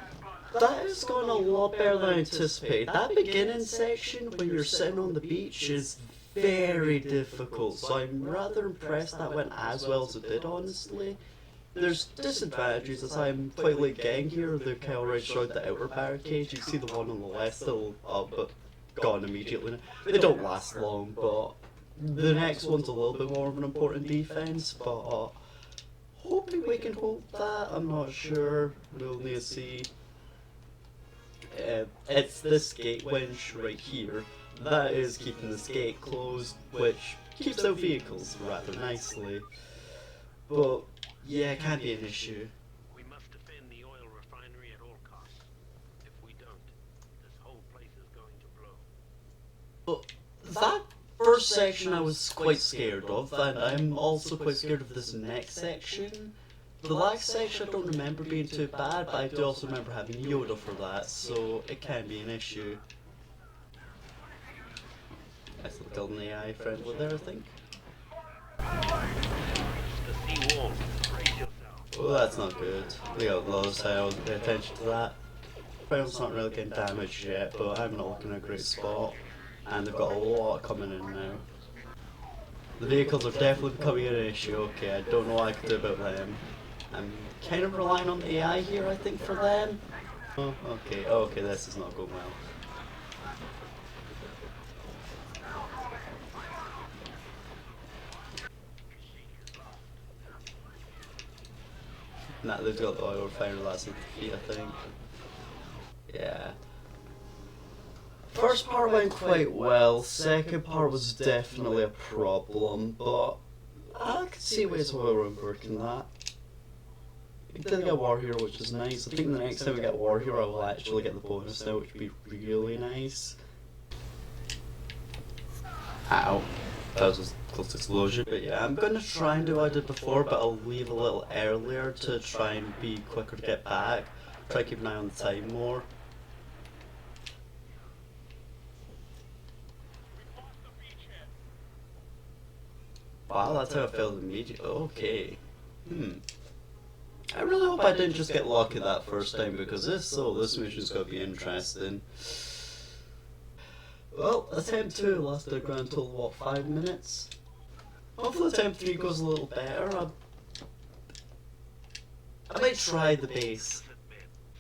that has gone a lot better than I anticipated. That beginning section when you're sitting on the beach is very difficult, so I'm rather impressed that went as well as it did, honestly. There's disadvantages as I'm quite late getting here. They've kind of already destroyed the outer barricades. You see the one on the left still up, but gone immediately. They don't last long, but the next one's a little bit more of an important defense, but hoping we can hold that. I'm not sure. We'll need to see. It's this gate winch right here that is keeping this gate closed, which keeps out vehicles rather nicely. But yeah, it can be an issue. We must defend the oil refinery at all costs. If we don't, this whole place is going to blow. But that first section I was quite scared of, and I'm also quite scared of this next section. The last section I don't remember being too bad, but I do also remember having Yoda for that, so it can be an issue. I still killed an AI friendly there, I think. The sea wall. Brace yourself. Oh, that's not good. The outlaws, I always pay attention to that. Friendly's not really getting damaged yet, but I'm not looking at a great spot. And they've got a lot coming in now. The vehicles are definitely becoming an issue. Okay, I don't know what I can do about them. I'm kind of relying on the AI here, I think, for them. Oh, okay. Oh, okay, this is not going well. Nah, they've got the oil refinery, that's at the feet, I think. Yeah. First part went quite well, second part was definitely a problem, but I could see ways of working that. We did get War Hero, which is nice. I think the next time we get War Hero, I will actually get the bonus now, which would be really nice. Ow. That was a close explosion. But yeah, I'm gonna try and do what I did before, but I'll leave a little earlier to try and be quicker to get back. Try to keep an eye on the time more. Wow, that's how I failed immediately. Okay. I really hope I didn't just get lucky that first time, because this mission's gonna be interesting. Well, attempt 2 lasted a grand total of what, 5 minutes? Hopefully attempt 3 goes a little better. I might try the base.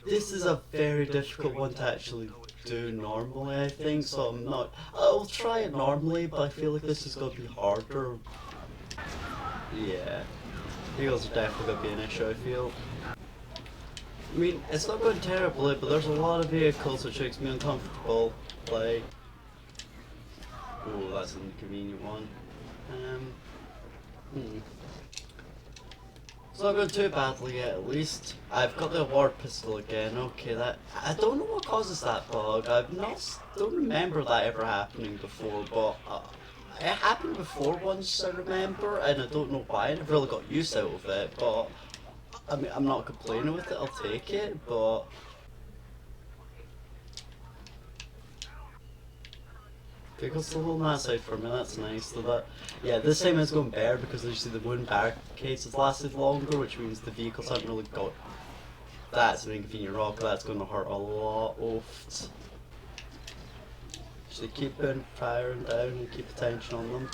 This is a very difficult one to actually do normally, I think, so I'll try it normally, but I feel like this is gonna be harder. Yeah. Vehicles are definitely going to be an issue, I feel. I mean, it's not going terribly, but there's a lot of vehicles which makes me uncomfortable. Like... oh, that's an inconvenient one. It's not going too badly yet, at least. I've got the award pistol again, okay, that... I don't know what causes that bug. Don't remember that ever happening before, but... it happened before once, I remember, and I don't know why. I never really got use out of it, but I mean, I'm not complaining with it, I'll take it, but vehicles still holding that side for me, that's nice. So that, yeah, this time it's going better because you see the wooden barricades has lasted longer, which means the vehicles haven't really got. That's an inconvenient rock, that's going to hurt a lot. Oof. So keep firing down and keep attention on them.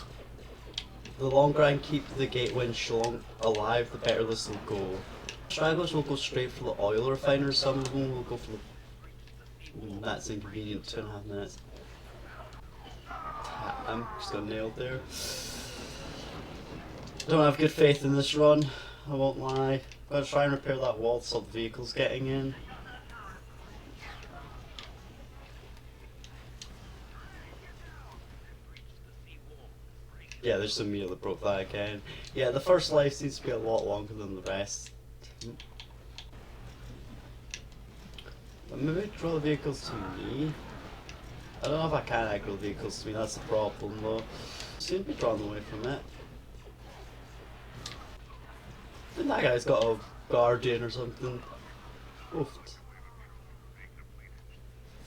The longer I can keep the gate winch alive, the better this will go. Stragglers will go straight for the oil refiners, some of them will go for the... that's inconvenient, 2.5 minutes. I'm just got nailed there. Don't have good faith in this run, I won't lie. I'm gonna try and repair that wall so the vehicle's getting in. Yeah, there's some meal that broke that again. Yeah, the first life seems to be a lot longer than the rest. But maybe draw the vehicles to me. I don't know if I can aggro the vehicles to me, that's the problem though. Seem to be drawn away from it. I think that guy's got a guardian or something. Oof.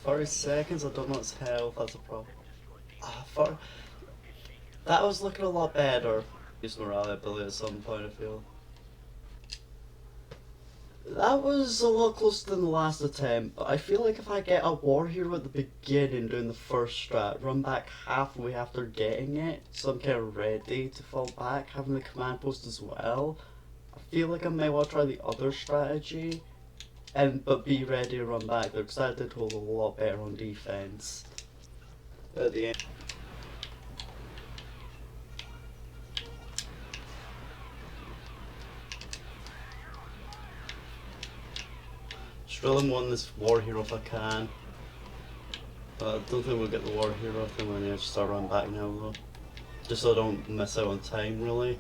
30 seconds, I don't know his health, that's a problem. That was looking a lot better. Use morale ability at some point, I feel. That was a lot closer than the last attempt, but I feel like if I get a war hero at the beginning doing the first strat, run back halfway after getting it, so I'm kind of ready to fall back, having the command post as well, I feel like I might want to try the other strategy, but be ready to run back there, because that did hold a lot better on defense. at the end. Just really want this war hero if I can. But I don't think we'll get the war hero. I think we're gonna just start running back now though. Just so I don't miss out on time really.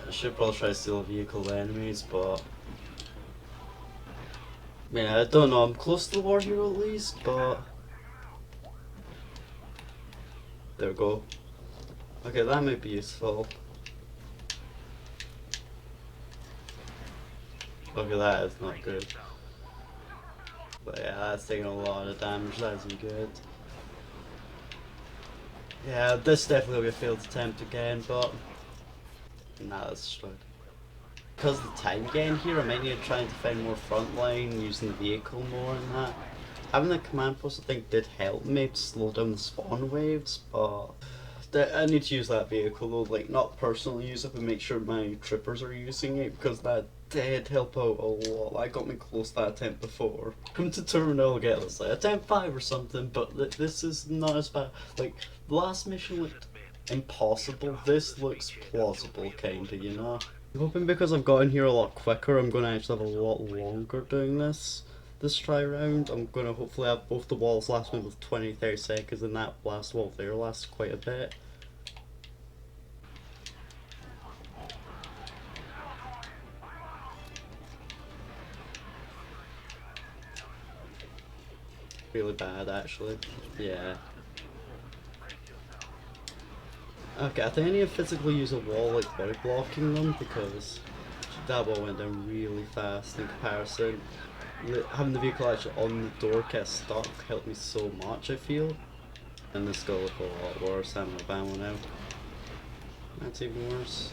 I should probably try to steal a vehicle of the enemies, but yeah, I don't know, I'm close to the war hero at least, but there we go. Okay, that might be useful. Okay, that is not good. But yeah, that's taking a lot of damage, that isn't good. Yeah, this definitely will be a failed attempt again, but nah, that's straight. Because of the time gain here, I might need to try and defend more frontline, using the vehicle more and that. Having the command post I think did help me to slow down the spawn waves, but I need to use that vehicle though, like not personally use it, but make sure my troopers are using it, because that did help out a lot. That got me close to that attempt before. Come to terminal, get this like attempt 5 or something, but this is not as bad. Like, the last mission looked impossible, this looks plausible kinda, you know? I'm hoping because I've gotten here a lot quicker, I'm going to actually have a lot longer doing this try round. I'm going to hopefully have both the walls last me with 20-30 seconds, and that last wall there lasts quite a bit. Really bad actually, yeah. Okay, I think I need to physically use a wall like body blocking them, because that wall went down really fast in comparison. Having the vehicle actually on the door get stuck helped me so much, I feel. And this go look a lot worse. I'm a bad one now. That's even worse.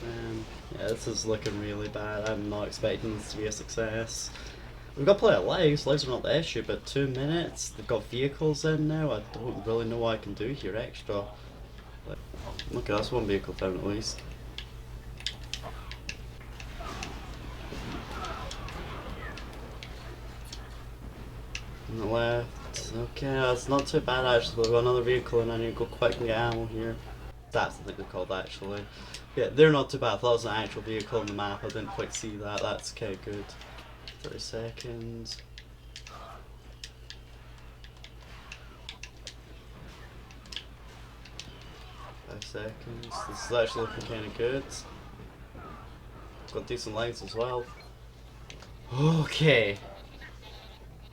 Yeah, this is looking really bad. I'm not expecting this to be a success. We've got plenty of lives. Lives are not the issue, but 2 minutes. They've got vehicles in now. I don't really know what I can do here extra. Okay, that's one vehicle down at least. On the left. Okay, that's not too bad actually. We've got another vehicle and I need to go quick and get ammo here. That's the thing they're called actually. Yeah, they're not too bad. I thought it was an actual vehicle on the map. I didn't quite see that. That's okay, good. 30 seconds. Seconds. This is actually looking kind of good. Got decent lines as well. Okay.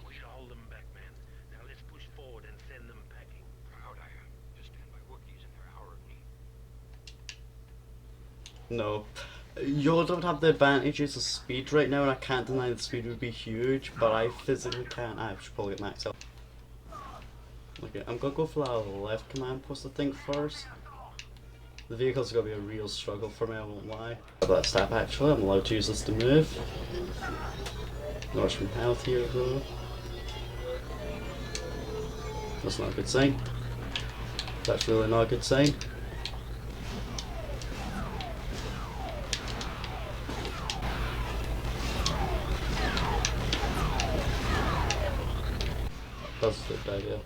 We should hold them back, man. Now let's push forward and send them packing. Proud I am to stand by Wookiees in their hour of need. No. You don't have the advantages of speed right now, and I can't deny the speed would be huge, but I physically can't. I should probably get maxed out. Okay, I'm gonna go for that left command post I think first. The vehicle's gonna be a real struggle for me, I won't lie. That step actually, I'm allowed to use this to move. Lost from health here though. That's not a good sign. That's really not a good sign. That's a good idea.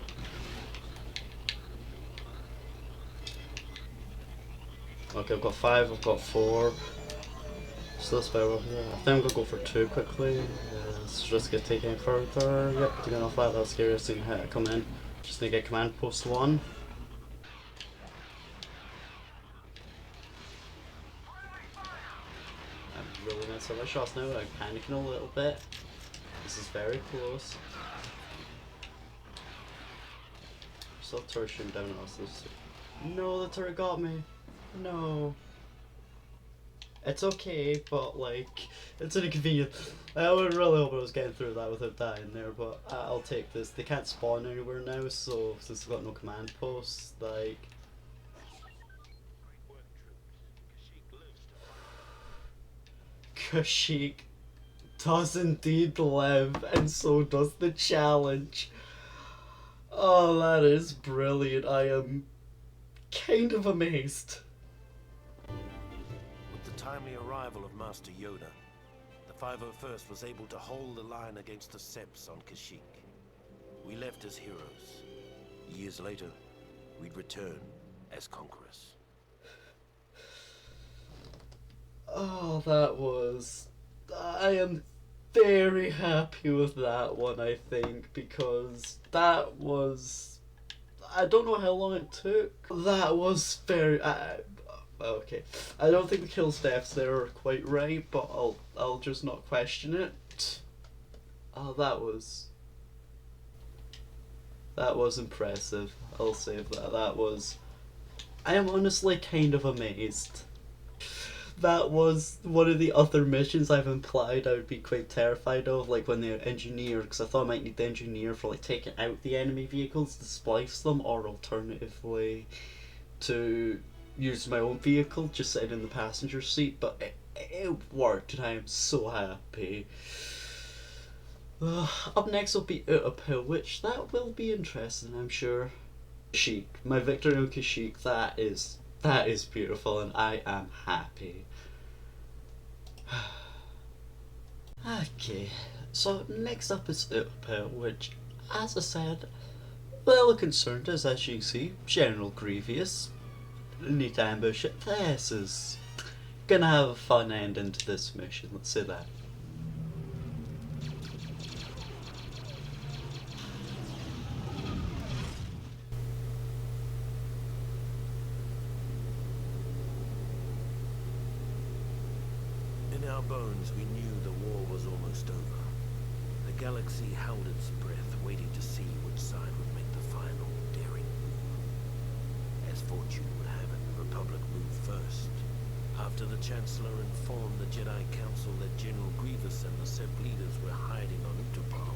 Okay, I've got 5, I've got 4. So that's better. Yeah, I think I'm gonna go for 2 quickly. Let's just get taken further. Yep, taking off that, that's scary. Seeing how it come in. Just need to get command post 1. I'm really messing up my shots now, I'm panicking a little bit. This is very close. Still turret shooting down on us. No, the turret got me. No. It's okay, but like, it's inconvenient. I would really hope I was getting through that without dying there, but I'll take this. They can't spawn anywhere now, so since we've got no command posts, like... Kashyyyk does indeed live, and so does the challenge. Oh, that is brilliant. I am kind of amazed. With the timely arrival of Master Yoda, the 501st was able to hold the line against the Seps on Kashyyyk. We left as heroes. Years later, we'd return as conquerors. Oh, that was... I am very happy with that one, I think, because that was... I don't know how long it took. That was very... okay. I don't think the kill stats there are quite right, but I'll just not question it. Oh, that was impressive. I'll say that. That was... I am honestly kind of amazed. That was one of the other missions I've implied I would be quite terrified of, like when the engineer, because I thought I might need the engineer for like taking out the enemy vehicles to splice them, or alternatively to use my own vehicle just sitting in the passenger seat, but it worked and I am so happy. Up next will be Out of Pill, which that will be interesting, I'm sure. Kashyyyk, my victory on Kashyyyk, that is beautiful and I am happy. Okay, so next up is Out of Pill, which, as I said, well concerned as you can see, General Grievous. Need to ambush it. This is gonna have a fun ending to this mission, let's say that. In our bones, we knew the war was almost over. The galaxy held its breath, waiting to see which side would make the final daring move. As fortune would have it, the Republic moved first. After the Chancellor informed the Jedi Council that General Grievous and the Sept leaders were hiding on Utapau,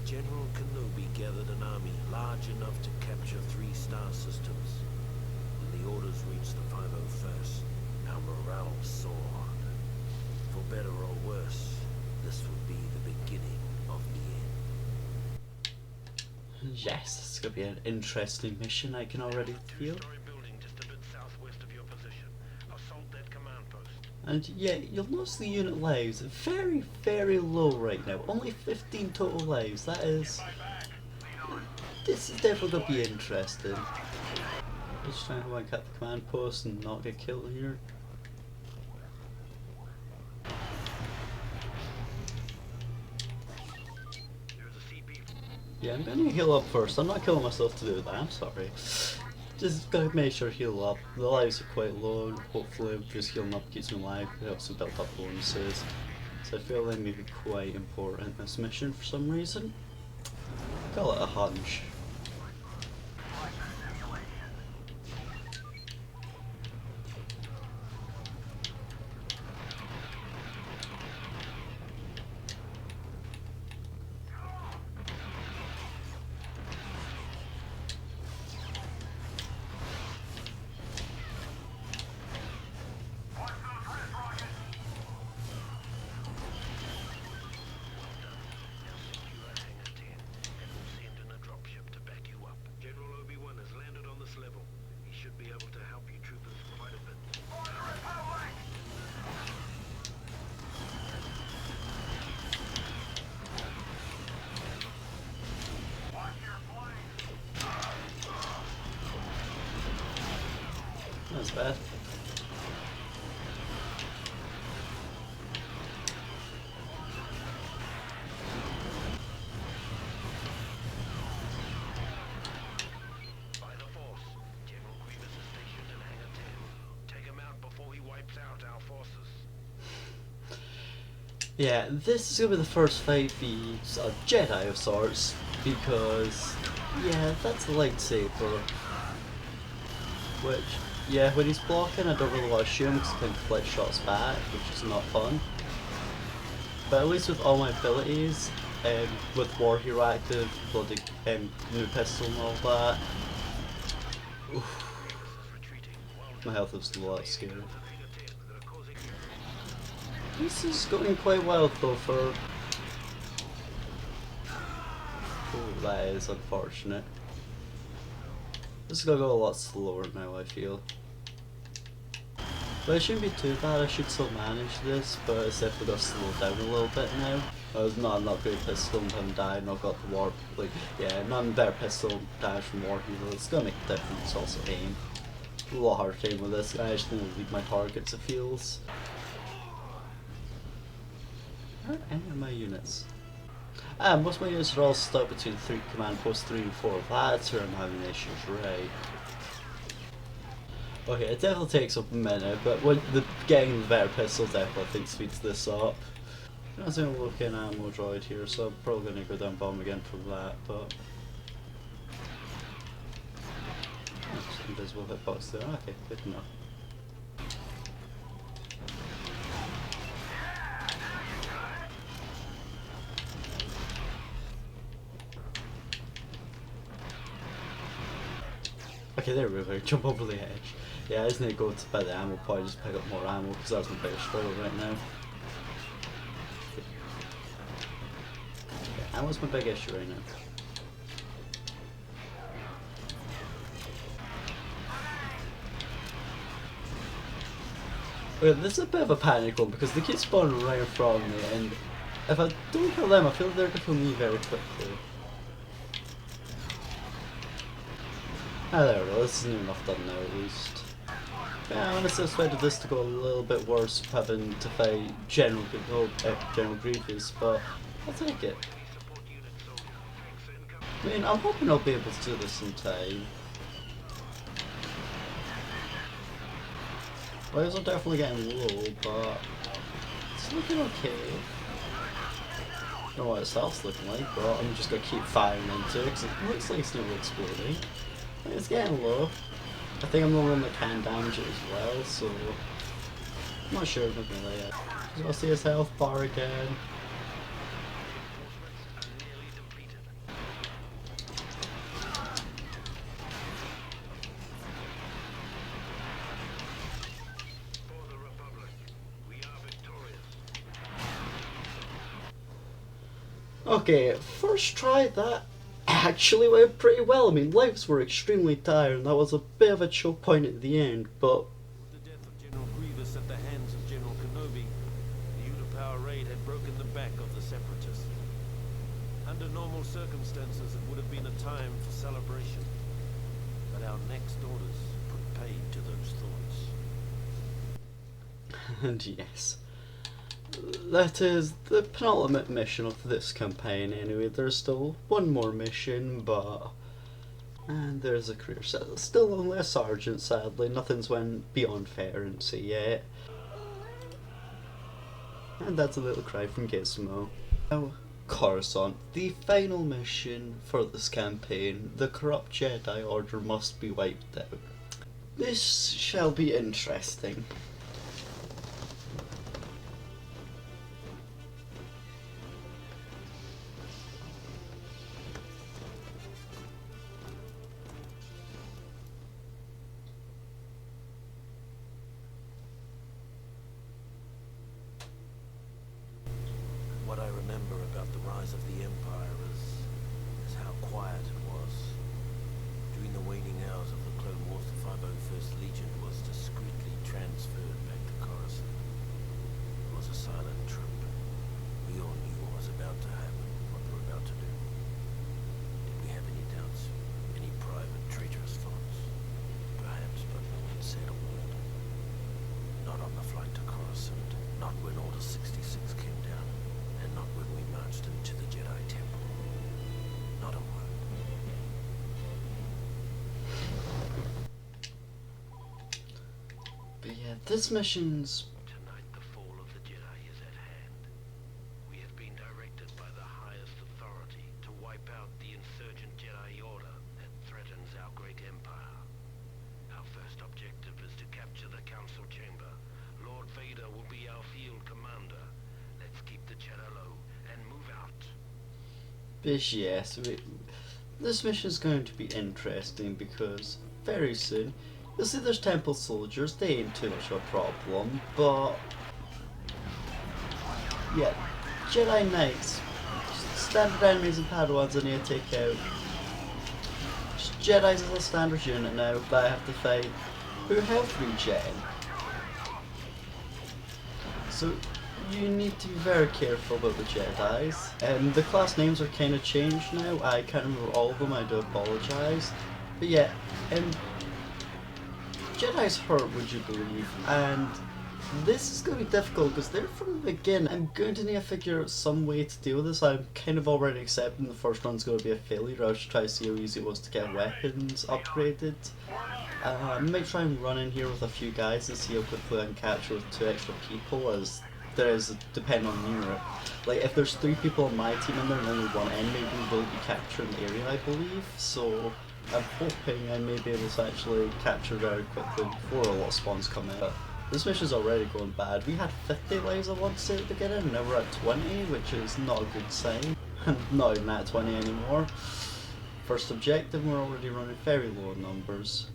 General Kenobi gathered an army large enough to capture 3 star systems. When the orders reached the 501st, our morale soared. For better or worse, this would be the beginning of the end. Yes, it's gonna be an interesting mission, I can already feel. Two-story building just a bit southwest of your position. Assault that command post. And yeah, you'll notice the unit lives very, very low right now. Only 15 total lives. That is... This is definitely going to be interesting. Just trying to wank at the command post and not get killed here. Yeah, I'm gonna heal up first. I'm not killing myself to do that, I'm sorry. Just gotta make sure I heal up. The lives are quite low, and hopefully just healing up keeps me alive. It also built up bonuses. So I feel they may be quite important in this mission for some reason. Call it a hunch. That's bad. By the Force, General Grievous is stationed in Hangar 10. Take him out before he wipes out our forces. Yeah, this is gonna be the first fight be a Jedi of sorts, because, yeah, that's a lightsaber. Which, yeah, when he's blocking, I don't really want to shoot him because he can flick shots back, which is not fun. But at least with all my abilities, with War Hero active, bloody new pistol and all that, oof, my health is a lot scary. This is going quite well though for... Oh, that is unfortunate. This is gonna go a lot slower now, I feel. But it shouldn't be too bad, I should still manage this, but except for got slowed down a little bit now. I'm not great pistol and haven't died, and I've got the warp, like, yeah, not better pistol damage from war hero, it's gonna make a difference, also aim. A lot harder to aim with this, I just don't leave my targets, it feels. Where are any of my units? Most of my units are all stuck between command posts 3 and 4, that's where I'm having issues, right. Okay, it definitely takes up a minute, but getting the better pistol definitely I think speeds this up. I'm not going to look in ammo droid here, so I'm probably going to go down bomb again for that, but... Just invisible hitbox there, okay, good enough. Okay, there we go, jump over the edge. Yeah, I just need to go by the ammo point, just pick up more ammo, because that's my biggest struggle right now. Okay, ammo's my big issue right now. Okay, this is a bit of a panic one, because they keep spawning right in front of me, and if I don't kill them, I feel like they're going to kill me very quickly. Ah, there we go, this is near enough done now at least. Yeah, I honestly expected this to go a little bit worse having to fight General Grievous, but I'll take it. I mean, I'm hoping I'll be able to do this in time. Players are definitely getting low, but it's looking okay. I don't know what its health's looking like, but I'm just gonna keep firing into it because it looks like it's nearly exploding. It's getting low. I think I'm the one that can damage it as well, so I'm not sure if I'm gonna yet. So I'll see his health bar again. Okay, first try that actually went pretty well. I mean, legs were extremely tired and that was a bit of a choke point at the end, but... With the death of General Grievous at the hands of General Kenobi, the Utapau raid had broken the back of the Separatists. Under normal circumstances, it would have been a time for celebration, but our next orders put paid to those thoughts. And yes, that is the penultimate mission of this campaign anyway. There's still one more mission, but... And there's a career set. Still only a sergeant, sadly. Nothing's went beyond fairness yet. And that's a little cry from Gizmo. Now, Coruscant, the final mission for this campaign. The corrupt Jedi Order must be wiped out. This shall be interesting. What I remember about the rise of the Empire is how quiet it was. During the waning hours of the Clone Wars, the 501st Legion was discreetly transferred back to Coruscant. It was a silent trip. We all knew what was about to happen, what they were about to do. Did we have any doubts? Any private, traitorous thoughts? Perhaps, but no one said a word. Not on the flight to Coruscant, not when Order 66 came down. And not when we marched into the Jedi Temple. Not a word. But yeah, this mission's... Tonight the fall of the Jedi is at hand. We have been directed by the highest authority to wipe out the insurgent Jedi Order that threatens our great empire. Our first objective is to capture the Council Chamber. Lord Vader will be our field commander. Let's keep the cheddar low and move out. But yes, this mission is going to be interesting because very soon you'll see there's temple soldiers. They ain't too much of a problem, but yeah, Jedi Knights, standard enemies and Padawans I need to take out. Jedi's is a standard unit now, but I have to fight who have regen. So you need to be very careful about the Jedis. The class names are kind of changed now. I can't remember all of them, I do apologise. But yeah, Jedis hurt, would you believe? And this is going to be difficult because they're from the beginning. I'm going to need to figure out some way to deal with this. I'm kind of already accepting the first run's going to be a failure. I'll just try to see how easy it was to get weapons upgraded. I might try and run in here with a few guys and see how quickly I can capture with 2 extra people, as there is, depending on unit. Like, if there's 3 people on my team and there and only 1 enemy, we will be capturing the area, I believe. So I'm hoping I may be able to actually capture very quickly before a lot of spawns come in. But this mission's already going bad. We had 50 lives I want to say at the beginning, and now we're at 20, which is not a good sign. I'm not even at 20 anymore. First objective, we're already running very low numbers.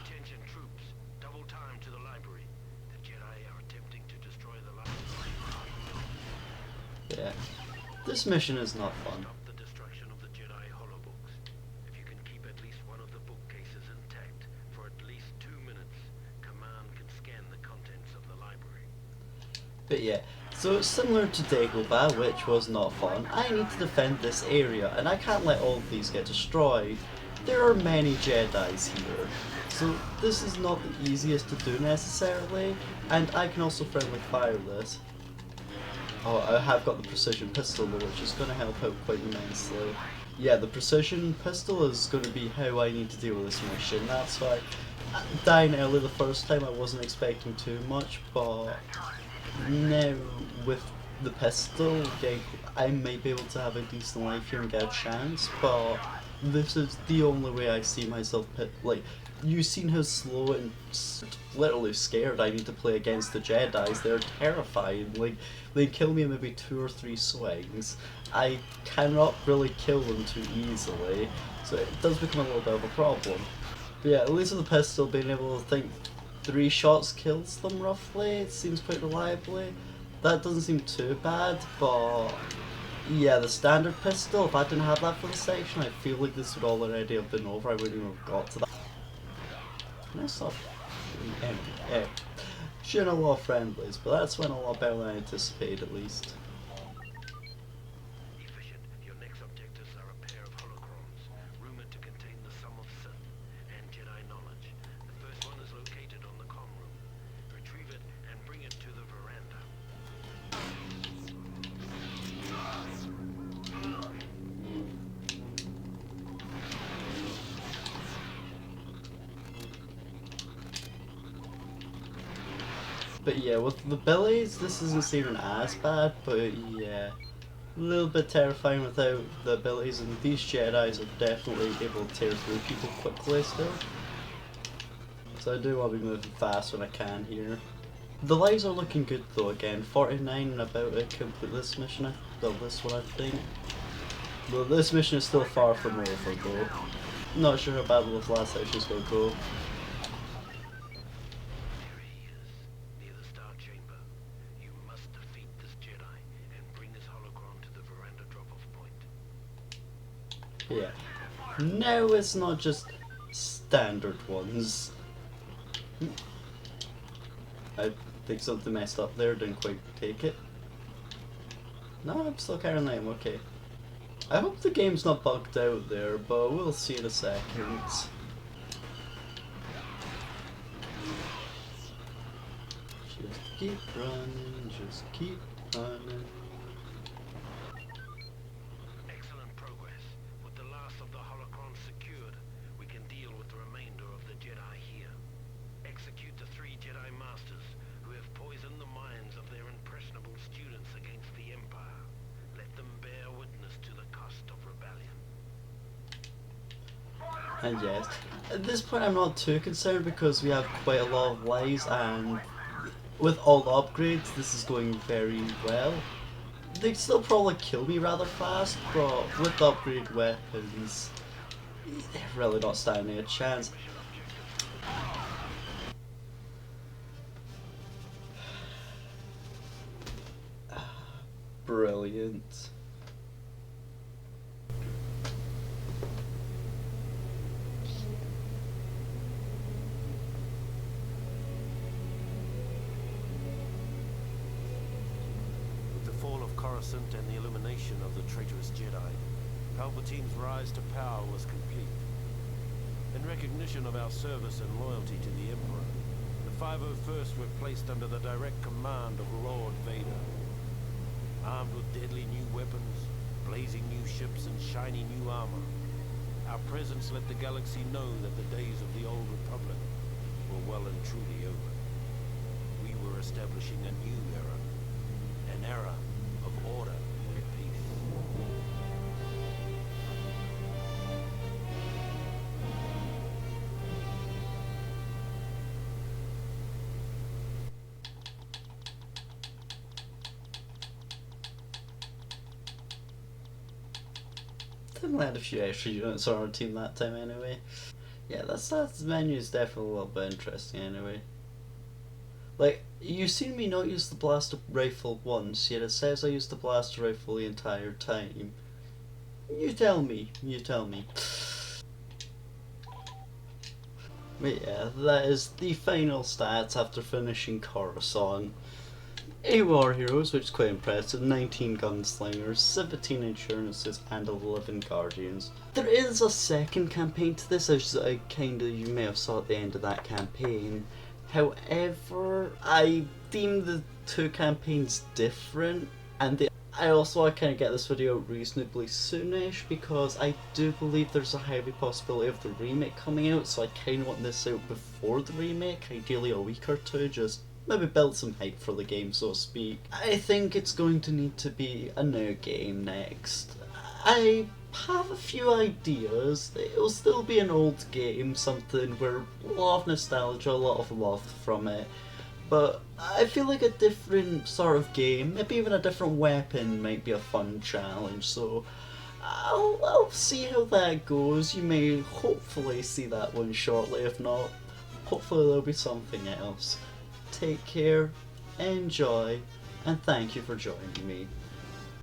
Attention troops, double time to the library. The Jedi are attempting to destroy the library. Yeah, this mission is not fun. Stop the destruction of the Jedi holobooks. If you can keep at least one of the bookcases intact for at least 2 minutes, Command can scan the contents of the library. But yeah, so it's similar to Dagobah, which was not fun. I need to defend this area, and I can't let all of these get destroyed. There are many Jedis here, so this is not the easiest to do necessarily, and I can also friendly fire this. Oh, I have got the precision pistol though, which is going to help out quite immensely. Yeah, the precision pistol is going to be how I need to deal with this mission. That's why dying early the first time I wasn't expecting too much, but now with the pistol, I may be able to have a decent life here and get a chance, but this is the only way I see myself like, you've seen how slow and literally scared I need to play against the Jedis. They're terrifying. Like, they kill me in maybe 2 or 3 swings. I cannot really kill them too easily, so it does become a little bit of a problem. But yeah, at least with the pistol, being able to think 3 shots kills them roughly, it seems quite reliably. That doesn't seem too bad, but yeah, the standard pistol, if I didn't have that for the section, I feel like this would already have been over. I wouldn't even have got to that. Can I stop? Shooting a lot of friendlies, but that's went a lot better than I anticipated at least. Efficient, your next objectives are a pair of holocrons, rumored to contain the sum of Sith and Jedi knowledge. The first one is located on the comm room. Retrieve it and bring it to the veranda. But yeah, with the abilities, this isn't even as bad, but yeah, a little bit terrifying without the abilities, and these Jedis are definitely able to tear through people quickly still. So I do want to be moving fast when I can here. The lives are looking good though, again, 49 and about to complete this mission, this one I think. But this mission is still far from over though. Not sure how Battle of last section is going to go. There he is, near the Star Chamber. You must defeat this Jedi and bring this holocron to the veranda drop-off point. Yeah. No, it's not just standard ones. I think something messed up there, didn't quite take it. No, I'm still carrying them, okay. I hope the game's not bugged out there, but we'll see in a second. Just keep running, just keep running. Excellent progress. With the last of the holocrons secured, we can deal with the remainder of the Jedi here. Execute the 3 Jedi Masters who have poisoned the minds of their impressionable students against the Empire. Let them bear witness to the cost of rebellion. And yes, at this point I'm not too concerned because we have quite a lot of lives, and with all the upgrades this is going very well. They'd still probably kill me rather fast, but with the upgraded weapons, they're really not standing a chance. Brilliant. ascent and the elimination of the traitorous Jedi, Palpatine's rise to power was complete. In recognition of our service and loyalty to the Emperor, the 501st were placed under the direct command of Lord Vader. Armed with deadly new weapons, blazing new ships, and shiny new armor, our presence let the galaxy know that the days of the old Republic were well and truly over. We were establishing a new era, an era of order and peace. Didn't land a few extra units on our team that time anyway. Yeah, that menu is definitely a little bit interesting anyway. Like, you've seen me not use the blaster rifle once, yet it says I used the blaster rifle the entire time. You tell me. But yeah, that is the final stats after finishing Coruscant. 8 war heroes, which is quite impressive, 19 gunslingers, 17 insurances, and 11 guardians. There is a second campaign to this, as you may have saw at the end of that campaign. However, I deem the two campaigns different, and I also want to kind of get this video out reasonably soonish, because I do believe there's a heavy possibility of the remake coming out, so I kind of want this out before the remake, ideally a week or two, just maybe build some hype for the game, so to speak. I think it's going to need to be a new game next. I have a few ideas. It'll still be an old game, something where a lot of nostalgia, a lot of love from it. But I feel like a different sort of game, maybe even a different weapon might be a fun challenge, so I'll see how that goes. You may hopefully see that one shortly, if not, hopefully there'll be something else. Take care, enjoy, and thank you for joining me.